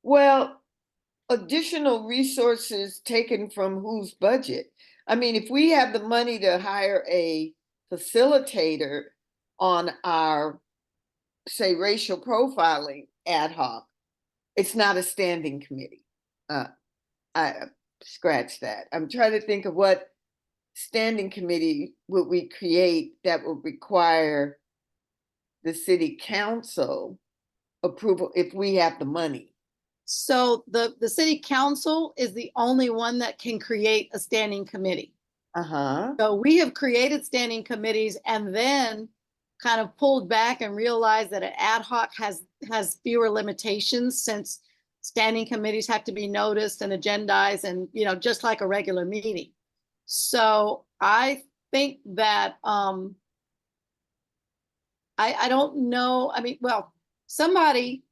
Well, additional resources taken from whose budget? I mean, if we have the money to hire a facilitator on our, say, racial profiling ad hoc, it's not a standing committee. I scratch that. I'm trying to think of what standing committee would we create that would require the city council approval if we have the money. So the city council is the only one that can create a standing committee. So we have created standing committees and then kind of pulled back and realized that an ad hoc has fewer limitations, since standing committees have to be noticed and agendized, and just like a regular meeting. So I think that I don't know. I mean, well, somebody,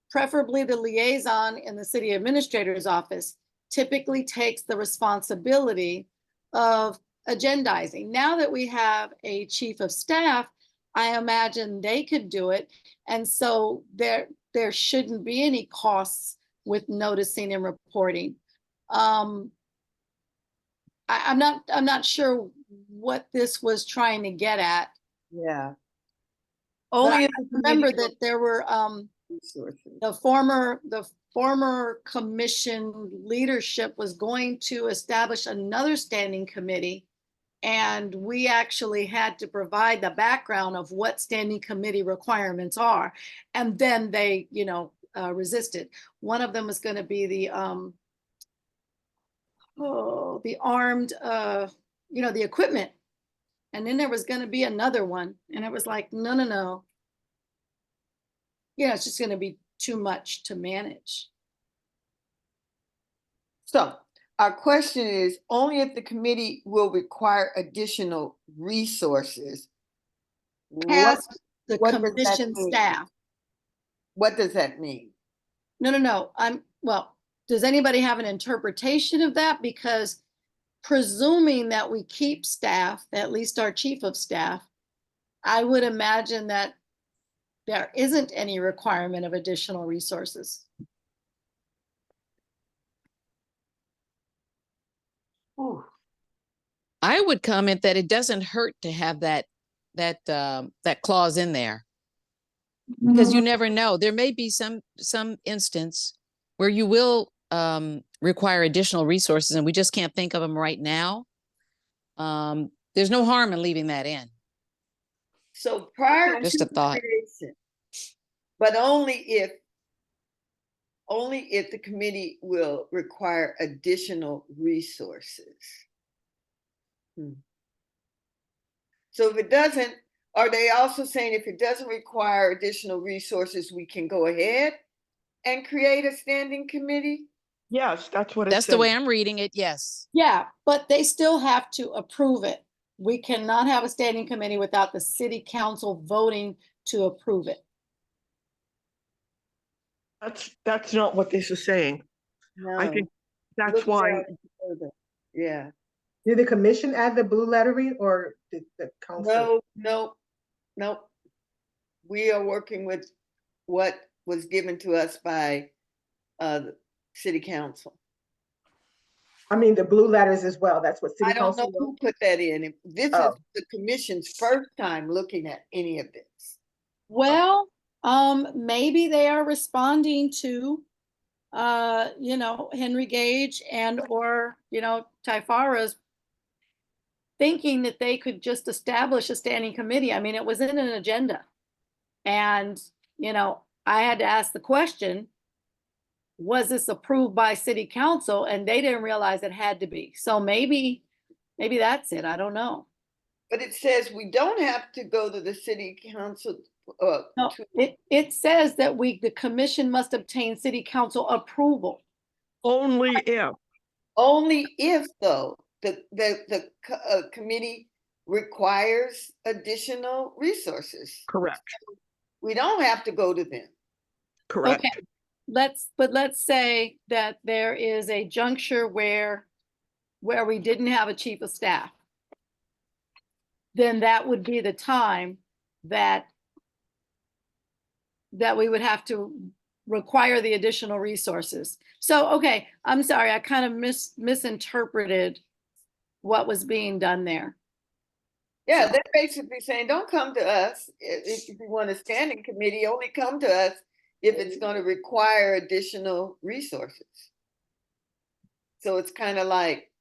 preferably the liaison in the city administrator's office, typically takes the responsibility of agendizing. Now that we have a chief of staff, I imagine they could do it. And so there shouldn't be any costs with noticing and reporting. I'm not sure what this was trying to get at. Yeah. Only I remember that there were the former commission leadership was going to establish another standing committee, and we actually had to provide the background of what standing committee requirements are, and then they resisted. One of them was going to be the armed the equipment, and then there was going to be another one, and it was like, no, it's just going to be too much to manage. So our question is, only if the committee will require additional resources. Past the what does that commission mean? staff. What does that mean? No. Well, does anybody have an interpretation of that? Because presuming that we keep staff, at least our chief of staff, I would imagine that there isn't any requirement of additional resources. Ooh. I would comment that it doesn't hurt to have that clause in there, because you never know. There may be some instance where you will require additional resources, and we just can't think of them right now. There's no harm in leaving that in. So prior Just to a thought. creation, but only if the committee will require additional resources. So if it doesn't, are they also saying if it doesn't require additional resources, we can go ahead and create a standing committee? Yes, that's what it That's says. the way I'm reading it. Yes. Yeah, but they still have to approve it. We cannot have a standing committee without the city council voting to approve it. That's not what this is saying. No. I think that's Look why. down further. Yeah. Did the commission add the blue lettering or did the council? No. We are working with what was given to us by the city council. I mean, the blue letters as well. That's what city I don't council. know who put that in. This is the commission's first time looking at any of this. Well, maybe they are responding to, Henry Gage and or, Tyfara's thinking that they could just establish a standing committee. I mean, it was in an agenda. And, I had to ask the question, was this approved by city council? And they didn't realize it had to be. So maybe that's it. I don't know. But it says we don't have to go to the city council. No, it says that the commission must obtain city council approval. Only if. Only if, though, the committee requires additional resources. Correct. We don't have to go to them. Correct. Okay. Let's say that there is a juncture where we didn't have a chief of staff. Then that would be the time that we would have to require the additional resources. So, okay, I'm sorry, I kind of misinterpreted what was being done there. Yeah, they're basically saying, don't come to us if you want a standing committee, only come to us if it's going to require additional resources. So it's kind of like.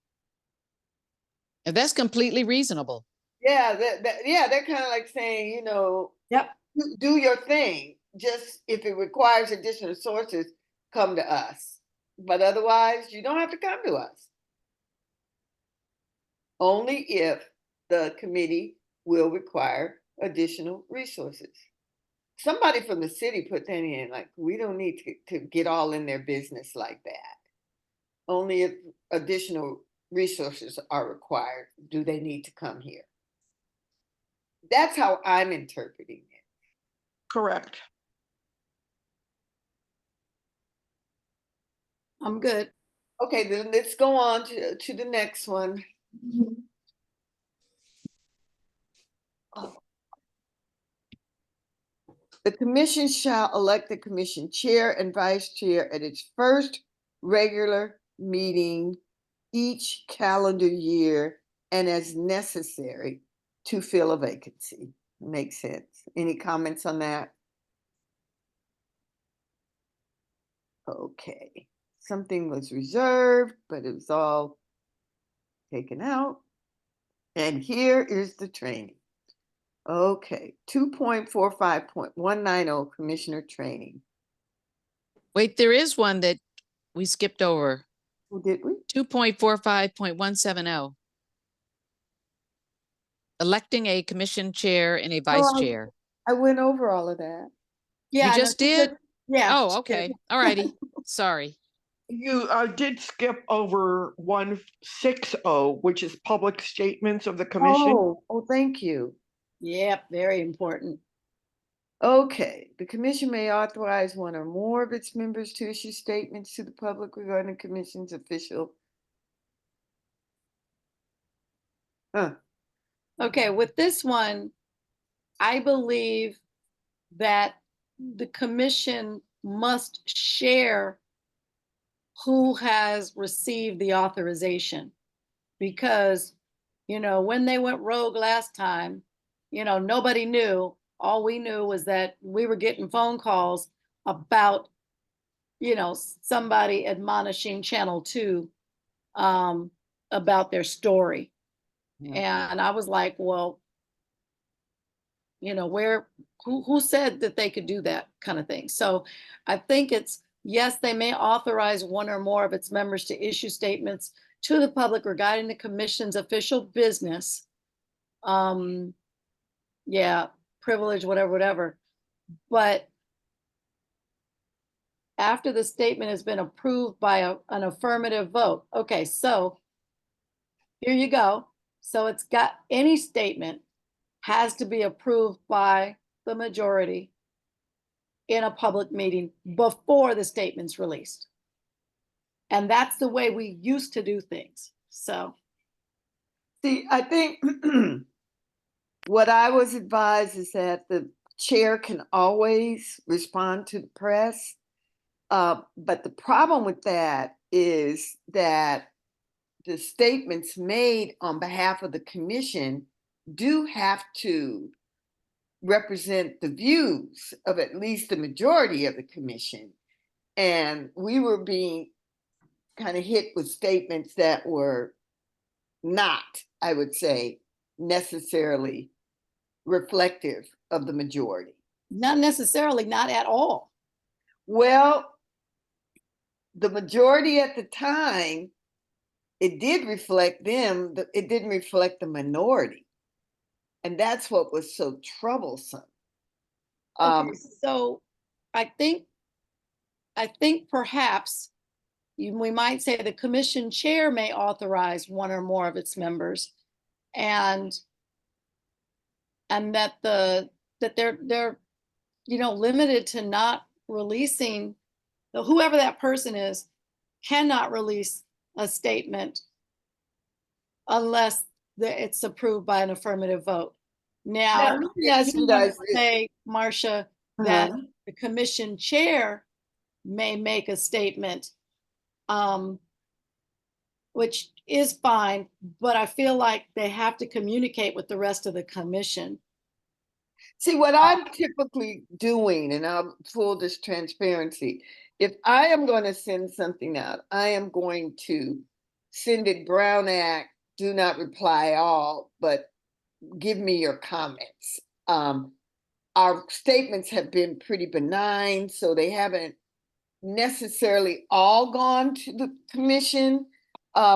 And that's completely reasonable. Yeah, they're kind of like saying, Yep. Do your thing. Just if it requires additional sources, come to us. But otherwise, you don't have to come to us. Only if the committee will require additional resources. Somebody from the city put that in, like, we don't need to get all in their business like that. Only if additional resources are required do they need to come here. That's how I'm interpreting it. Correct. I'm good. Okay, then let's go on to the next one. The commission shall elect the commission chair and vice chair at its first regular meeting each calendar year and as necessary to fill a vacancy. Makes sense. Any comments on that? Okay. Something was reserved, but it was all taken out. And here is the training. Okay, 2.45.190 commissioner training. Wait, there is one that we skipped over. Who did we? 2.45.170. Electing a commission chair and a vice chair. I went over all of that. Yeah, You just did? Yeah. Oh, okay. All righty. Sorry. You did skip over 160, which is public statements of the commission. Oh, thank you. Yep, very important. Okay, the commission may authorize one or more of its members to issue statements to the public regarding the commission's official. Okay, with this one, I believe that the commission must share who has received the authorization. Because, when they went rogue last time, nobody knew. All we knew was that we were getting phone calls about, somebody admonishing Channel 2 about their story. And I was like, well, who said that they could do that kind of thing? So I think it's, yes, they may authorize one or more of its members to issue statements to the public regarding the commission's official business. Yeah, privilege, whatever. But after the statement has been approved by an affirmative vote. Okay, so here you go. So it's got, any statement has to be approved by the majority in a public meeting before the statement's released. And that's the way we used to do things. So, see, I think what I was advised is that the chair can always respond to the press. But the problem with that is that the statements made on behalf of the commission do have to represent the views of at least the majority of the commission. And we were being kind of hit with statements that were not, I would say, necessarily reflective of the majority. not necessarily, not at all. Well, the majority at the time, it did reflect them, it didn't reflect the minority. And that's what was so troublesome. Okay, so I think perhaps we might say the commission chair may authorize one or more of its members, and that they're limited to not releasing, whoever that person is cannot release a statement unless it's approved by an affirmative vote. Now, let me ask you wanna guys this. say, Marcia, that the commission chair may make a statement, which is fine, but I feel like they have to communicate with the rest of the commission. See, what I'm typically doing, and I'm full this transparency, if I am going to send something out, I am going to send it Brown Act, do not reply all, but give me your comments. Our statements have been pretty benign, so they haven't necessarily all gone to the commission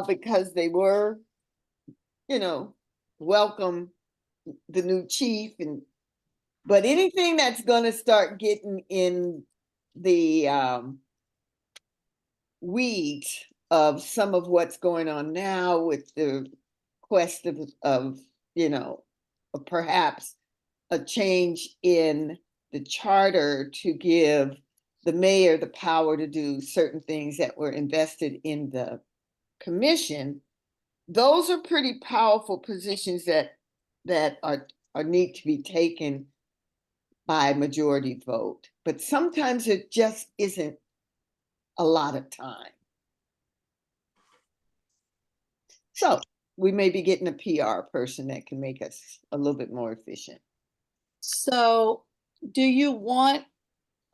because they were, welcome the new chief, but anything that's going to start getting in the weeds of some of what's going on now with the quest of perhaps a change in the charter to give the mayor the power to do certain things that were invested in the commission. Those are pretty powerful positions that are need to be taken by majority vote, but sometimes it just isn't a lot of time. So we may be getting a PR person that can make us a little bit more efficient. So do you want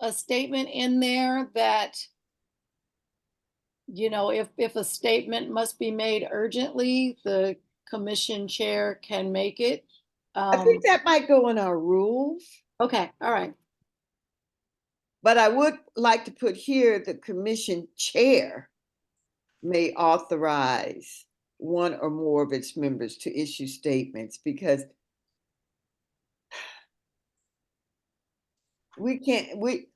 a statement in there that, if a statement must be made urgently, the commission chair can make it? I think that might go in our rules. Okay, all right. But I would like to put here the commission chair may authorize one or more of its members to issue statements, because we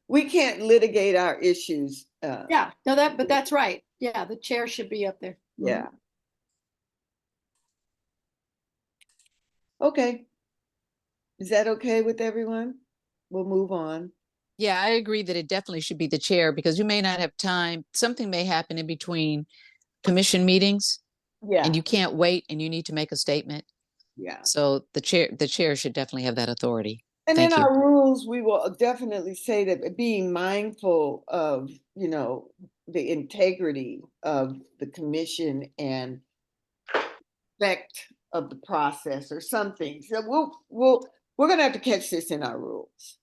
we can't litigate our issues. Yeah, no, but that's right. Yeah, the chair should be up there. Yeah. Okay. Is that okay with everyone? We'll move on. Yeah, I agree that it definitely should be the chair because you may not have time. Something may happen in between commission meetings Yeah. and you can't wait and you need to make a statement. Yeah. So the chair should definitely have that authority. And Thank in you. our rules, we will definitely say that being mindful of, you know, the integrity of the commission and respect of the process or something. So we're gonna have to catch this in our rules.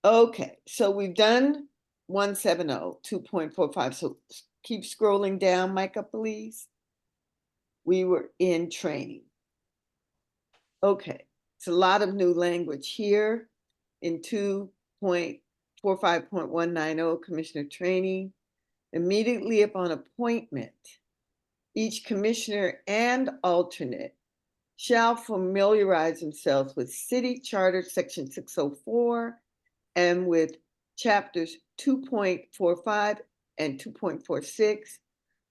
Okay, so we've done 170, 2.45. So keep scrolling down, Micah, please. We were in training. Okay, it's a lot of new language here in 2.45.190 Commissioner Training. Immediately upon appointment, each commissioner and alternate shall familiarize themselves with City Charter Section 604 and with chapters 2.45 and 2.46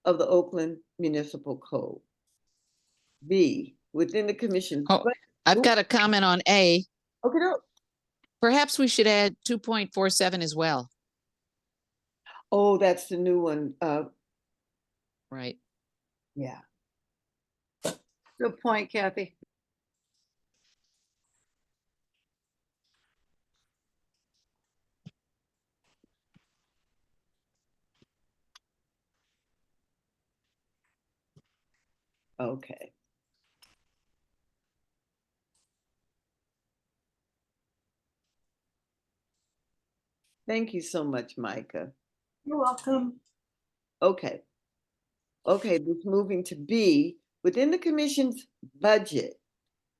of the Oakland Municipal Code. B, within the commission. Oh, I've got a comment on A. Okay, no. Perhaps we should add 2.47 as well. Oh, that's the new one. Right. Yeah. Good point, Kathy. Okay. Thank you so much, Micah. You're welcome. Okay. Okay, this moving to B, within the commission's budget,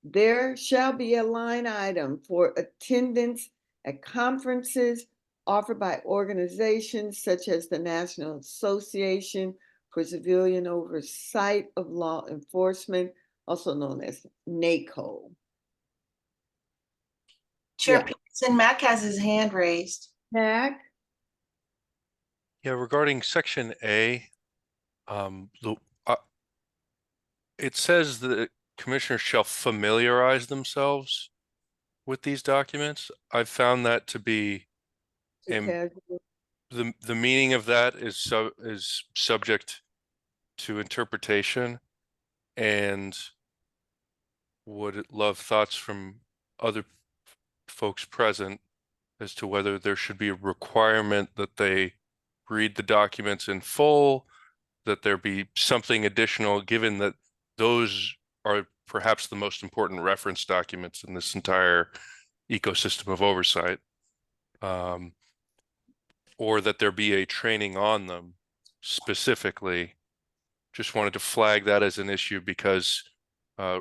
there shall be a line item for attendance at conferences offered by organizations such as the National Association for Civilian Oversight of Law Enforcement, also known as NACO. Chairperson Mack has his hand raised. Mac? Yeah, regarding section A, it says the commissioners shall familiarize themselves with these documents. I've found that to be the meaning of that is subject to interpretation, and would love thoughts from other folks present as to whether there should be a requirement that they read the documents in full, that there be something additional, given that those are perhaps the most important reference documents in this entire ecosystem of oversight, or that there be a training on them specifically. Just wanted to flag that as an issue because yeah,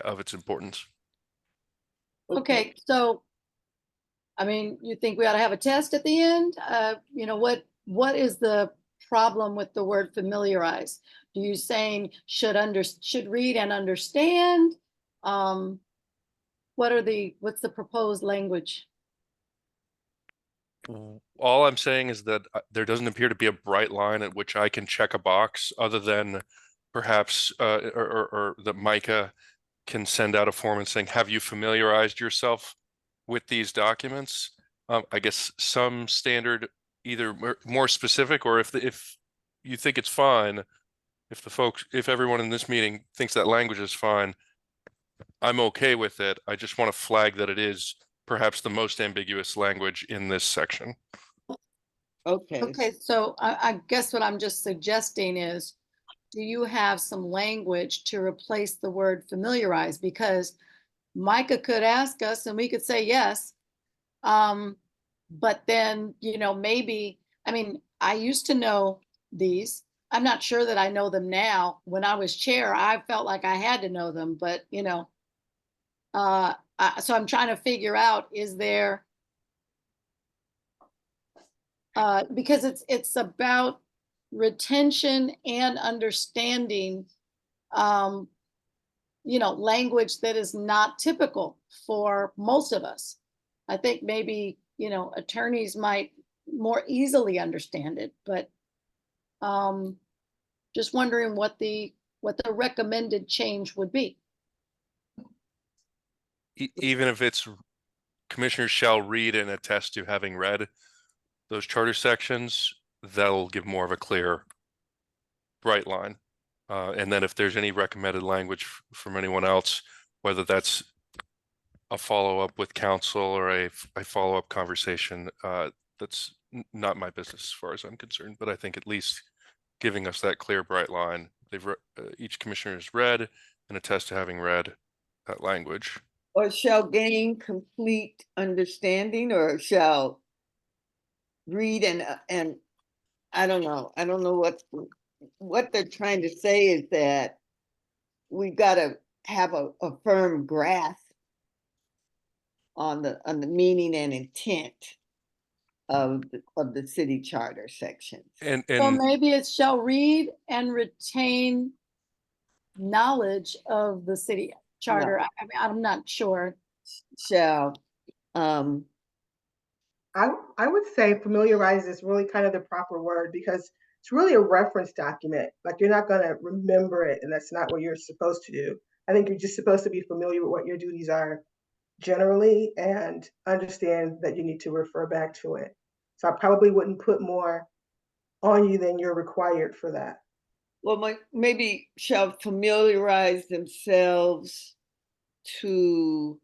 of its importance. Okay, so, I mean, you think we ought to have a test at the end? You know, what is the problem with the word familiarize? Do you saying should read and understand? What's the proposed language? All I'm saying is that there doesn't appear to be a bright line at which I can check a box, other than perhaps or that Micah can send out a form and saying, have you familiarized yourself with these documents? I guess some standard, either more specific, or if you think it's fine, if everyone in this meeting thinks that language is fine, I'm okay with it. I just want to flag that it is perhaps the most ambiguous language in this section. Okay. Okay, so I guess what I'm just suggesting is, do you have some language to replace the word familiarize? Because Micah could ask us and we could say yes. But then, you know, maybe, I mean, I used to know these. I'm not sure that I know them now. When I was chair, I felt like I had to know them, but you know, so I'm trying to figure out, is there, because it's about retention and understanding, you language that is not typical for most of us. I think maybe, attorneys might more easily understand it, but just wondering what the recommended change would be. Even if it's commissioners shall read and attest to having read those charter sections, that'll give more of a clear, bright line. And then if there's any recommended language from anyone else, whether that's a follow-up with counsel or a follow-up conversation, that's not my business as far as I'm concerned, but I think at least giving us that clear, bright line. Each commissioner has read and attest to having read that language. Or shall gain complete understanding, or shall read and I don't know. I don't know what they're trying to say is that we've got to have a firm grasp on the meaning and intent of the city charter sections. And So maybe it shall read and retain knowledge of the city charter. No. I mean, I'm not sure. Shall I would say familiarize is really kind of the proper word, because it's really a reference document. Like, you're not going to remember it, and that's not what you're supposed to do. I think you're just supposed to be familiar with what your duties are generally and understand that you need to refer back to it. So I probably wouldn't put more on you than you're required for that. well, maybe shall familiarize themselves to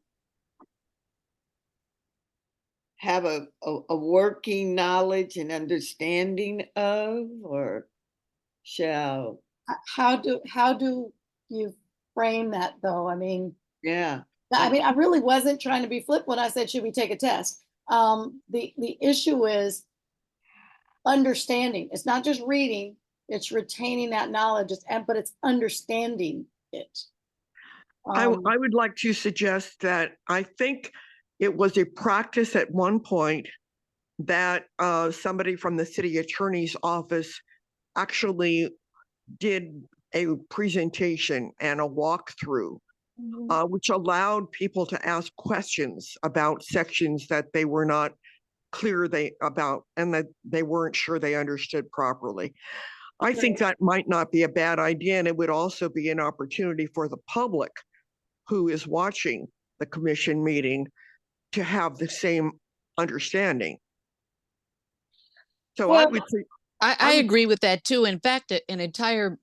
have a working knowledge and understanding of, or shall, How do you frame that though? I mean, yeah. I mean, I really wasn't trying to be flip when I said, should we take a test? The issue is understanding. It's not just reading, it's retaining that knowledge, but it's understanding it. I would like to suggest that I think it was a practice at one point that somebody from the city attorney's office actually did a presentation and a walkthrough, which allowed people to ask questions about sections that they were not clear about and that they weren't sure they understood properly. I think that might not be a bad idea, and it would also be an opportunity for the public who is watching the commission meeting to have the same understanding. So Well, I would say I agree with that too. In fact, an entire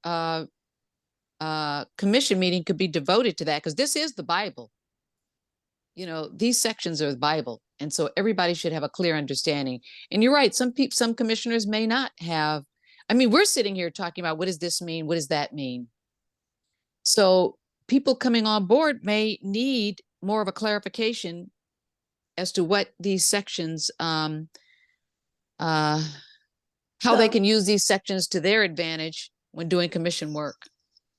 commission meeting could be devoted to that, because this is the Bible. These sections are the Bible, and so everybody should have a clear understanding. And you're right, some commissioners may not have. I mean, we're sitting here talking about, what does this mean? What does that mean? So people coming on board may need more of a clarification as to what these sections, how they can use these sections to their advantage when doing commission work.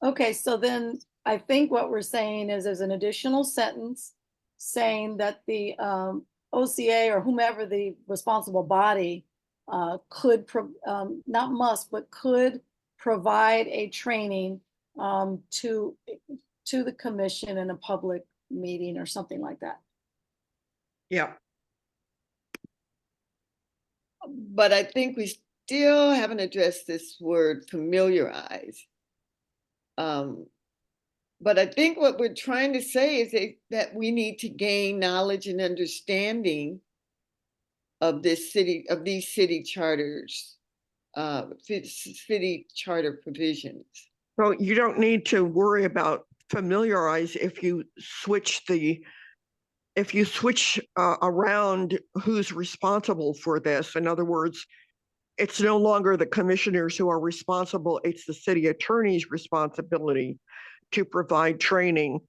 Okay, so then I think what we're saying is there's an additional sentence saying that the OCA or whomever the responsible body could, not must, but could provide a training to the commission in a public meeting or something like that. yeah. but I think we still haven't addressed this word familiarize. But I think what we're trying to say is that we need to gain knowledge and understanding of these city charters, city charter provisions. So you don't need to worry about familiarize if you switch around who's responsible for this. In other words, it's no longer the commissioners who are responsible, it's the city attorney's responsibility to provide training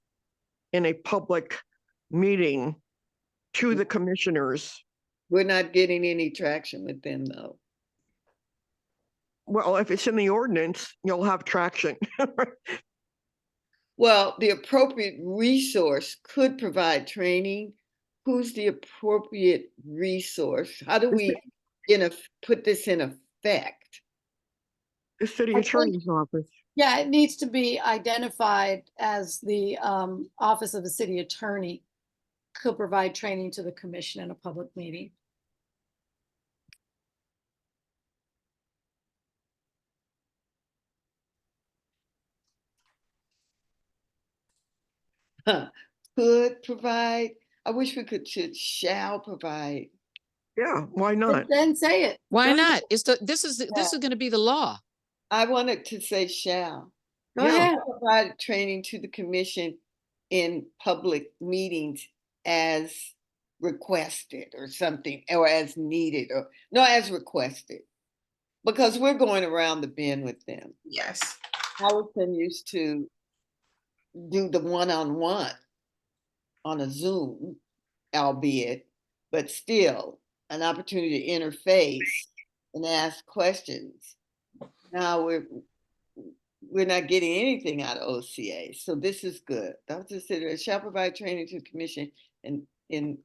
in a public meeting to the commissioners. We're not getting any traction with them, though. Well, if it's in the ordinance, you'll have traction. Well, the appropriate resource could provide training. Who's the appropriate resource? How do we put this in effect? The city attorney's office. Yeah, it needs to be identified as the Office of the City Attorney could provide training to the commission in a public meeting. Could provide, I wish we could shall provide. Yeah, why not? Then say it. Why Go not? ahead. This is going to be the law. I wanted to say shall. Go Yeah. ahead. Provide training to the commission in public meetings as requested or something, or as needed, or no, as requested. Because we're going around the bend with them. Yes. Allison used to do the one-on-one on a Zoom, albeit, but still an opportunity to interface and ask questions. Now we're not getting anything out of OCA, so this is good. That was considered shall provide training to the commission in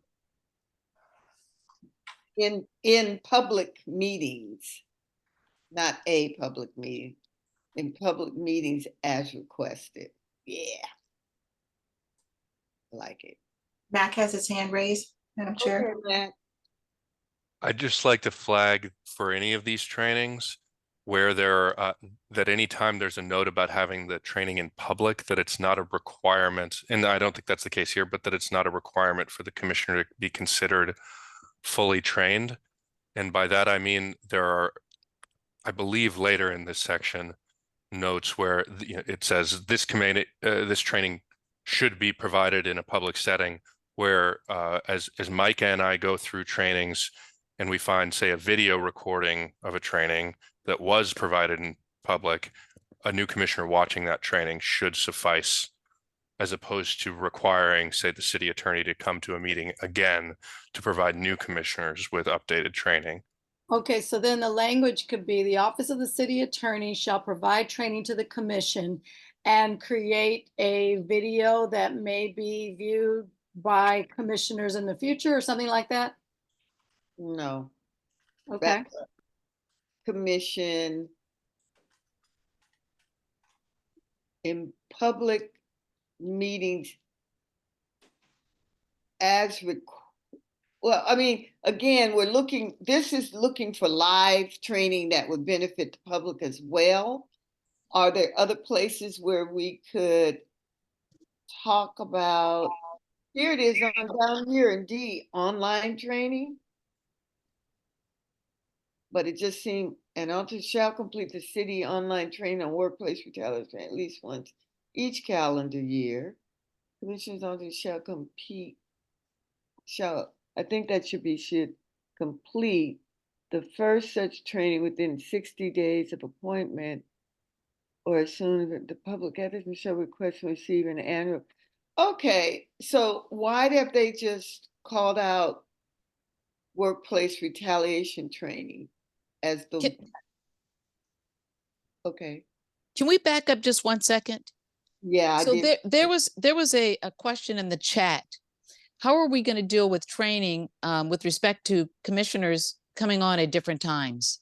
public meetings, not a public meeting, in public meetings as requested. Yeah, I like it. Mac has his hand raised, Madam Chair. Okay, Matt. I'd just like to flag for any of these trainings where there are, that anytime there's a note about having the training in public, that it's not a requirement, and I don't think that's the case here, but that it's not a requirement for the commissioner to be considered fully trained. And by that, I mean, there are, I believe later in this section, notes where it says this this training should be provided in a public setting, where as Micah and I go through trainings and we find, say, a video recording of a training that was provided in public, a new commissioner watching that training should suffice, as opposed to requiring, say, the city attorney to come to a meeting again to provide new commissioners with updated training. Okay, so then the language could be the Office of the City Attorney shall provide training to the commission and create a video that may be viewed by commissioners in the future or something like that? No. Okay. Commission in public meetings as well, I mean, again, this is looking for live training that would benefit the public as well. Are there other places where we could talk about, here it is down here in D, online training? But it just seemed, an alternate shall complete the city online training on workplace retaliation at least once each calendar year. Commissioners alternate shall compete, I think that should complete the first such training within 60 days of appointment, or as soon as the public admin shall request to receive an annual. Okay, so why have they just called out workplace retaliation training as the, okay. Can we back up just 1 second? Yeah, I So did. there was a question in the chat. How are we going to deal with training with respect to commissioners coming on at different times?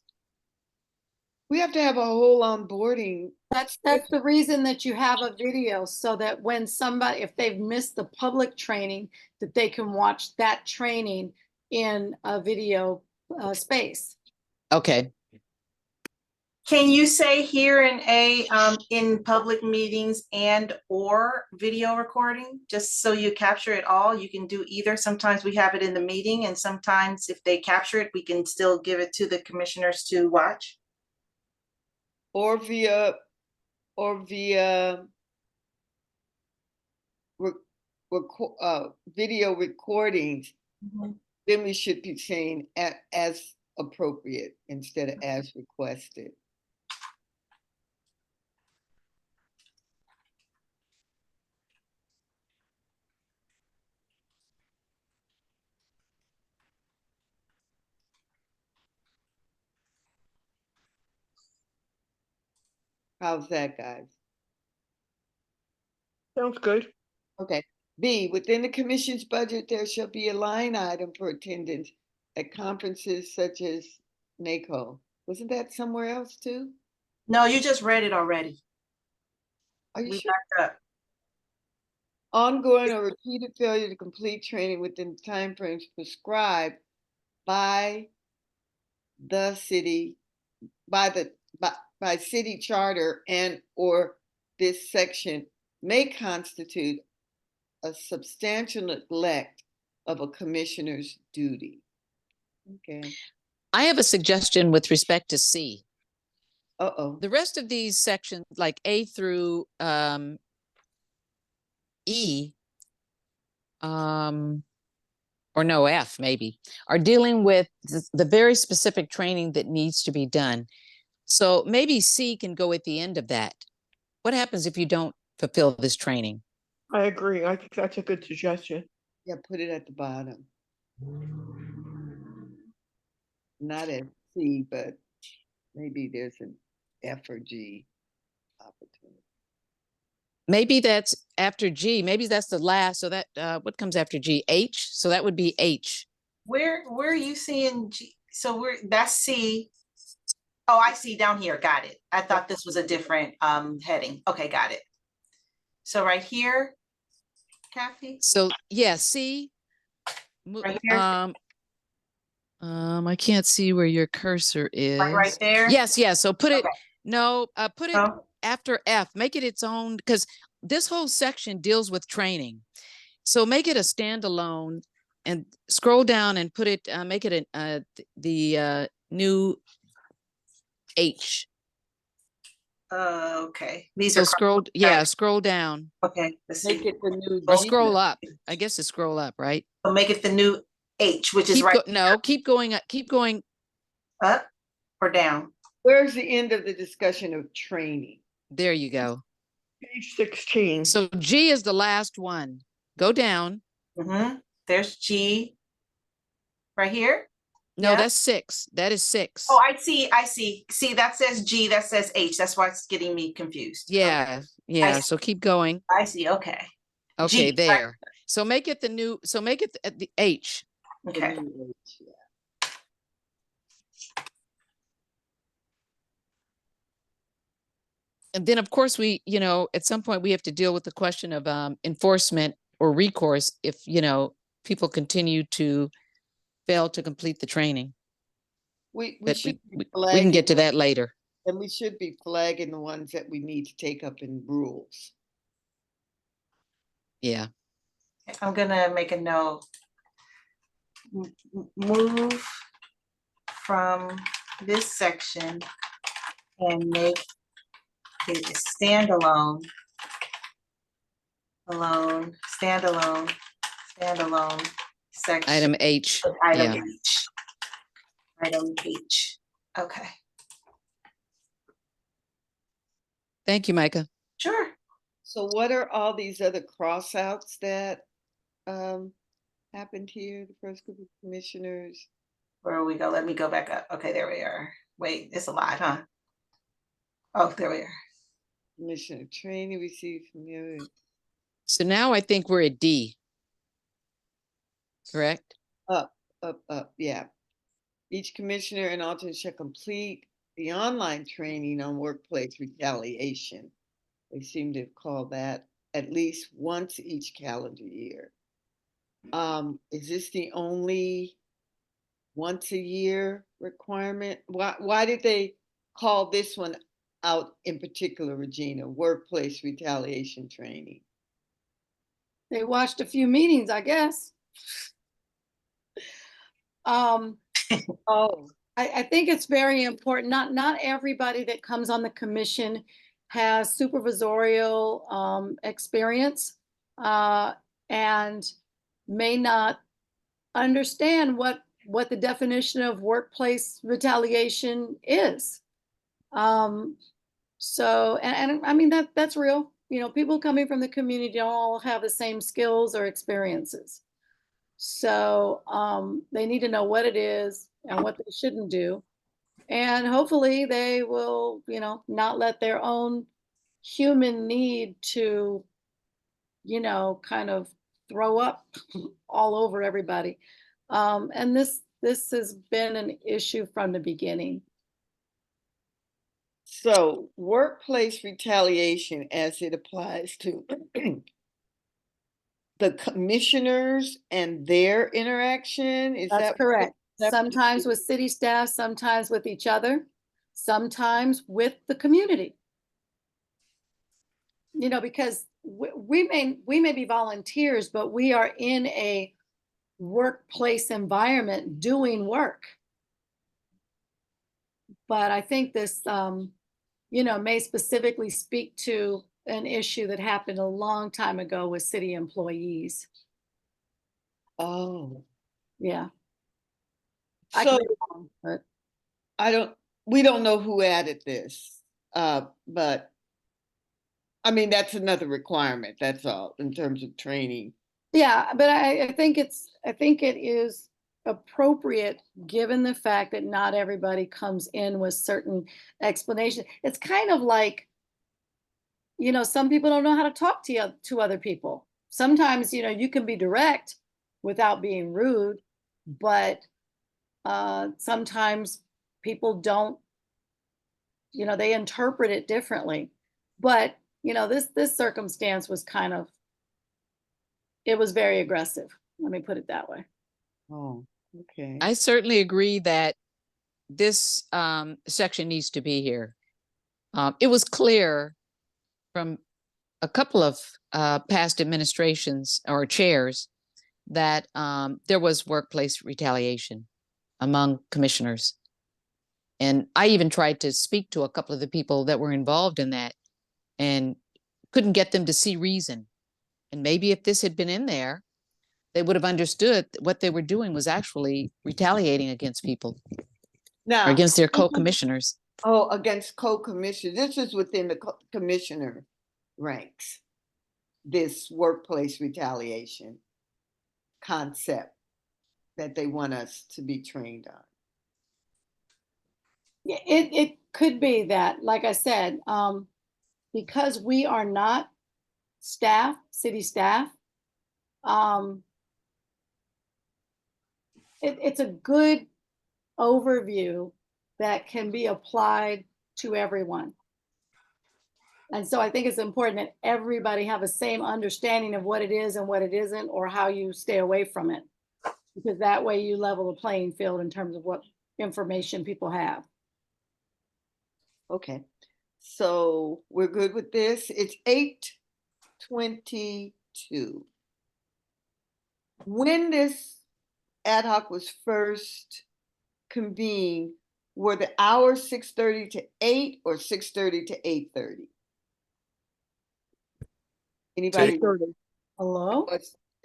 We have to have a whole onboarding. That's the reason that you have a video, so that when somebody, if they've missed the public training, that they can watch that training in a video space. Okay. Can you say here in in public meetings and or video recording, just so you capture it all? You can do either. Sometimes we have it in the meeting, and sometimes if they capture it, we can still give it to the commissioners to watch. Or via video recordings. Mm-hmm. Then we should be saying as appropriate instead of as requested. How's that, guys? Sounds good. Okay. B, within the commission's budget, there shall be a line item for attendance at conferences such as NACO. Wasn't that somewhere else too? No, you just read it already. Are you We sure? backed up. Ongoing or repeated failure to complete training within timeframes prescribed by the city, by city charter and or this section may constitute a substantial neglect of a commissioner's duty. Okay. I have a suggestion with respect to C. Uh-oh. The rest of these sections, like A through E, or no, F maybe, are dealing with the very specific training that needs to be done. So maybe C can go at the end of that. What happens if you don't fulfill this training? I agree. I think that's a good suggestion. Yeah, put it at the bottom. Not at C, but maybe there's an F or G opportunity. Maybe that's after G. Maybe that's the last. So that what comes after G? H. So that would be H. Where are you seeing G? So that's C. Oh, I see down here. Got it. I thought this was a different heading. Okay, got it. So right here, Kathy? So yeah, C. Right here? I can't see where your cursor is. Right there? Yes, yes. So put it, Okay. no, put it Oh, after F. Make it its own, because this whole section deals with training. So make it a standalone and scroll down and put it, make it the new H. okay. These So are scroll down okay. Let's Make see. it the new or G. scroll up. I guess it's scroll up, right? So make it the new H, which is Keep right no, keep going up, keep going. up or down. Where's the end of the discussion of training? There you go. Page 16. So G is the last one. Go down. There's G right here. No, Yeah. that's 6. That is 6. Oh, I see. See, that says G, that says H. That's why it's getting me confused. Yeah, yeah. see. So keep going. I see. Okay. Okay, G, there. So make it the new, so make it at the H. Okay. The new H, yeah. And then of course we, at some point we have to deal with the question of enforcement or recourse if, people continue to fail to complete the training. We But should be we can flagging get to that later. And we should be flagging the ones that we need to take up in rules. Yeah. I'm gonna make a note. Move from this section and make it a standalone section. Item H. Item Yeah. H. Item H. Okay. Thank you, Micah. Sure. So what are all these other crossouts that happened here? The first group of commissioners. Where we go? Let me go back up. Okay, there we are. Wait, it's a lot, huh? Oh, there we are. Commissioner training received from you. So now I think we're at D. Correct? Up, yeah. Each commissioner and alternate shall complete the online training on workplace retaliation. They seem to call that at least once each calendar year. Is this the only once a year requirement? Why did they call this one out in particular, Regina? Workplace retaliation training. They watched a few meetings, I guess. Oh, I think it's very important. Not everybody that comes on the commission has supervisorial experience and may not understand what the definition of workplace retaliation is. So, and I mean, that's real. People coming from the community don't all have the same skills or experiences. So they need to know what it is and what they shouldn't do. And hopefully they will, not let their own human need to, kind of throw up all over everybody. And this has been an issue from the beginning. So workplace retaliation as it applies to the commissioners and their interaction, is That's that? correct. that- Sometimes with city staff, sometimes with each other, sometimes with the community. You know, because we may be volunteers, but we are in a workplace environment doing work. But I think this, you know, may specifically speak to an issue that happened a long time ago with city employees. Oh, Yeah. I could so be wrong, but we don't know who added this, but I mean, that's another requirement, that's all, in terms of training. yeah, but I think it is appropriate given the fact that not everybody comes in with certain explanation. It's kind of like, you know, some people don't know how to talk to other people. Sometimes, you know, you can be direct without being rude, but sometimes people don't, you know, they interpret it differently. But, you know, this circumstance was kind of, it was very aggressive. Let me put it that way. Oh, okay. I certainly agree that this section needs to be here. It was clear from a couple of past administrations or chairs that there was workplace retaliation among commissioners. And I even tried to speak to a couple of the people that were involved in that and couldn't get them to see reason. And maybe if this had been in there, they would have understood that what they were doing was actually retaliating against people or Now, against their co-commissioners. oh, against co-commissioners, this is within the commissioner ranks, this workplace retaliation concept that they want us to be trained on. Yeah, it could be that, like I said, because we are not staff, city staff, it's a good overview that can be applied to everyone. And so I think it's important that everybody have a same understanding of what it is and what it isn't, or how you stay away from it. Because that way you level the playing field in terms of what information people have. Okay, so we're good with this. It's 8:22. When this ad hoc was first convened, were the hours 6:30 to 8 or 6:30 to 8:30? Anybody? 8:30. Hello?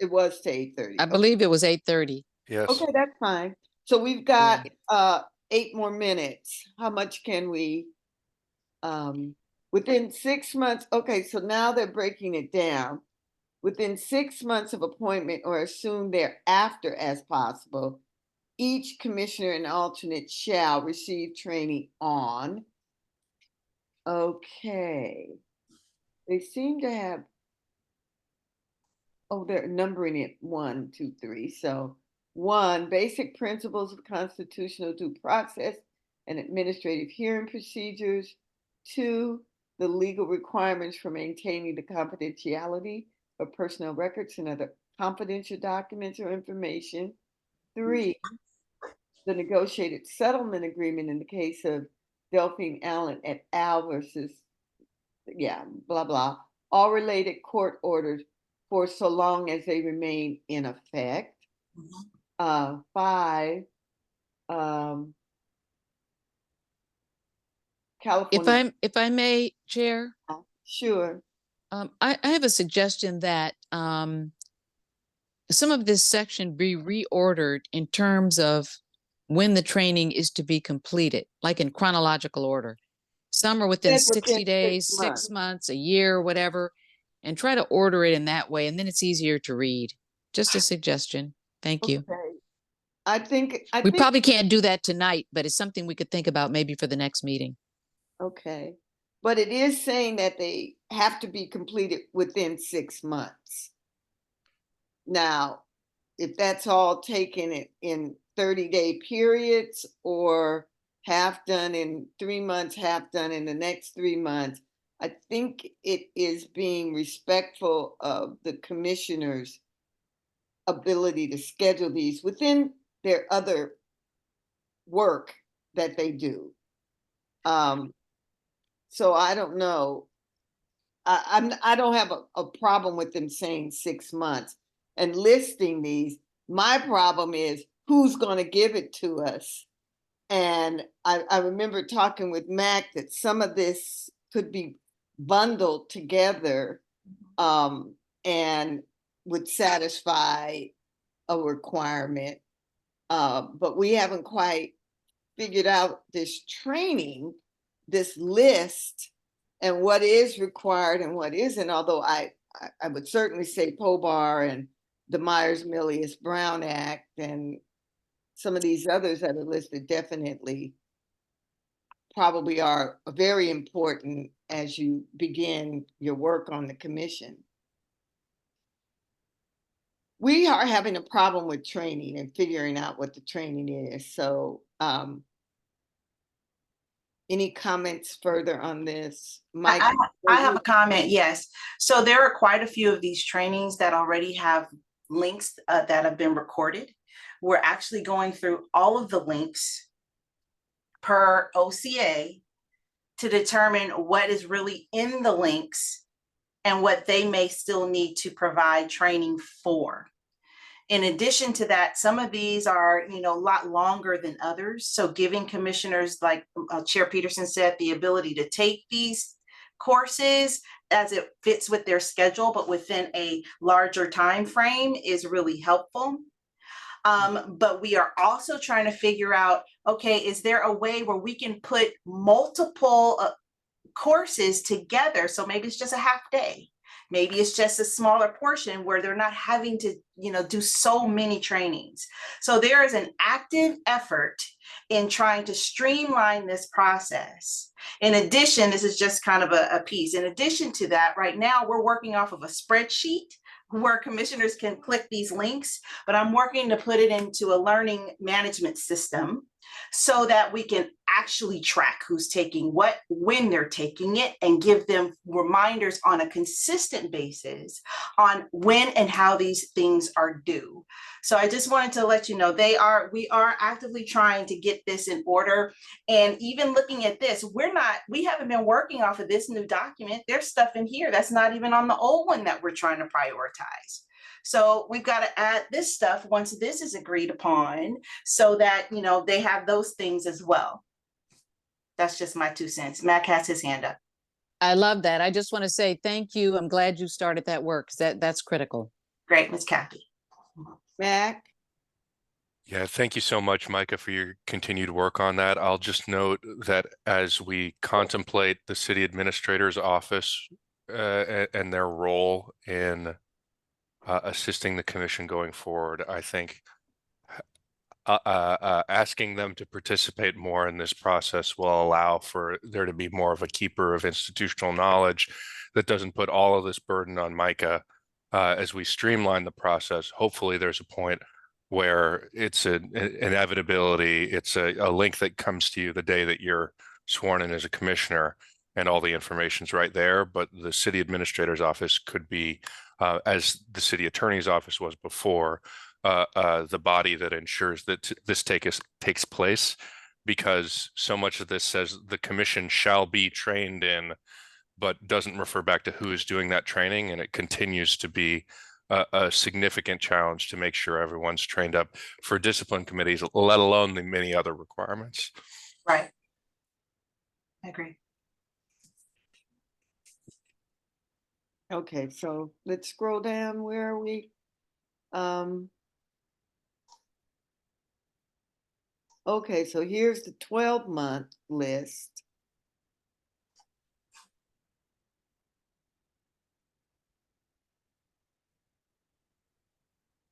It was to 8:30. I believe it was 8:30. Yes. Okay, that's fine. So we've got 8 more minutes. How much can we, within 6 months? Okay, so now they're breaking it down. Within 6 months of appointment or as soon thereafter as possible, each commissioner and alternate shall receive training on. Okay. They seem to have, oh, they're numbering it 1, 2, 3. So 1, basic principles of constitutional due process and administrative hearing procedures. 2, the legal requirements for maintaining the confidentiality of personnel records and other confidential documents or information. 3, the negotiated settlement agreement in the case of Delphine Allen et al. Versus, blah, blah. All related court orders for so long as they remain in effect. 5, California. If I may, Chair, Sure. I have a suggestion that some of this section be reordered in terms of when the training is to be completed, like in chronological order. Some are within 60 days, 6 months, a year, whatever, and try to order it in that way, and then it's easier to read. Just a suggestion. Thank you. Okay. I think We probably can't do that tonight, but it's something we could think about maybe for the next meeting. Okay, but it is saying that they have to be completed within 6 months. Now, if that's all taken in 30-day periods, or half done in 3 months, half done in the next 3 months. I think it is being respectful of the commissioners' ability to schedule these within their other work that they do. So I don't know. I don't have a problem with them saying 6 months and listing these. My problem is who's going to give it to us. And I remember talking with Mac that some of this could be bundled together and would satisfy a requirement. But we haven't quite figured out this training, this list, and what is required and what isn't. Although I would certainly say POBAR and the Myers-Milius-Brown Act and some of these others that are listed definitely probably are very important as you begin your work on the commission. We are having a problem with training and figuring out what the training is. So any comments further on this? Mike? I have a comment, yes. So there are quite a few of these trainings that already have links that have been recorded. We're actually going through all of the links per OCA to determine what is really in the links and what they may still need to provide training for. In addition to that, some of these are, a lot longer than others. So giving commissioners, like Chair Peterson said, the ability to take these courses as it fits with their schedule, but within a larger time frame is really helpful. But we are also trying to figure out, okay, is there a way where we can put multiple courses together? So maybe it's just a half day. Maybe it's just a smaller portion where they're not having to, do so many trainings. So there is an active effort in trying to streamline this process. In addition, this is just kind of a piece. In addition to that, right now we're working off of a spreadsheet where commissioners can click these links, but I'm working to put it into a learning management system so that we can actually track who's taking what, when they're taking it, and give them reminders on a consistent basis on when and how these things are due. So I just wanted to let you know we are actively trying to get this in order. And even looking at this, we haven't been working off of this new document. There's stuff in here that's not even on the old one that we're trying to prioritize. So we've got to add this stuff once this is agreed upon so that, they have those things as well. That's just my 2 cents. Mac has his hand up. I love that. I just want to say thank you. I'm glad you started that work. That's critical. Great, Ms. Kathy. Mac? Yeah, thank you so much, Micah, for your continued work on that. I'll just note that as we contemplate the city administrator's office and their role in assisting the commission going forward, I think asking them to participate more in this process will allow for there to be more of a keeper of institutional knowledge that doesn't put all of this burden on Micah as we streamline the process. Hopefully there's a point where it's an inevitability. It's a link that comes to you the day that you're sworn in as a commissioner and all the information's right there. But the city administrator's office could be, as the city attorney's office was before, the body that ensures that this takes place, because so much of this says the commission shall be trained in, but doesn't refer back to who is doing that training. And it continues to be a significant challenge to make sure everyone's trained up for discipline committees, let alone the many other requirements. Right. I agree. Okay, so let's scroll down. Where are we? Okay, so here's the 12-month list.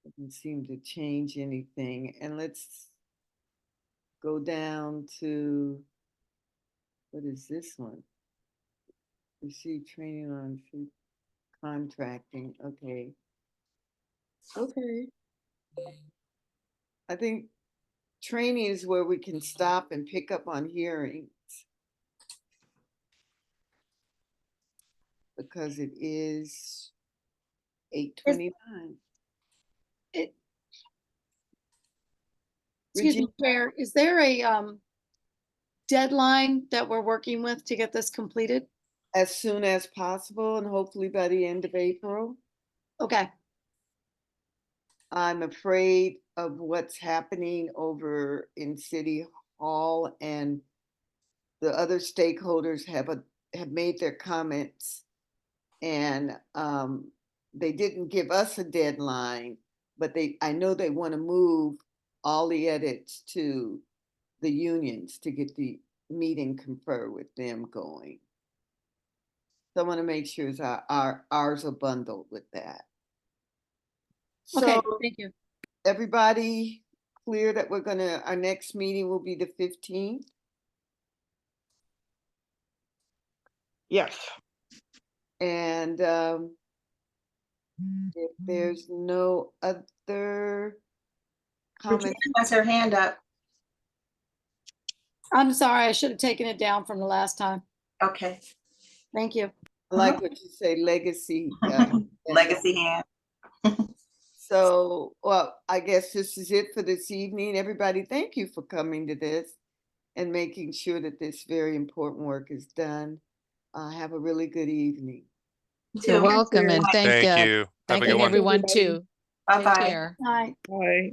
Doesn't seem to change anything. And let's go down to, what is this one? Receive training on food contracting. Okay. I think training is where we can stop and pick up on hearings. Because it is 8:29. Excuse me, Chair, is there a deadline that we're working with to get this completed? As soon as possible and hopefully by the end of April. Okay, I'm afraid of what's happening over in City Hall, and the other stakeholders have made their comments, and they didn't give us a deadline, but I know they want to move all the edits to the unions to get the meeting confer with them going. So I want to make sure ours are bundled with that. okay, So thank you. everybody clear that our next meeting will be the 15th? Yes. And if there's no other comments, Regina has her hand up. I'm sorry, I should have taken it down from the last time. Okay. Thank you. I like what you say, legacy. Legacy hand. So, well, I guess this is it for this evening. Everybody, thank you for coming to this and making sure that this very important work is done. Have a really good evening. You're welcome, and Thank you. Have a good thanking one. everyone too. Take Bye-bye. care. Bye. Bye.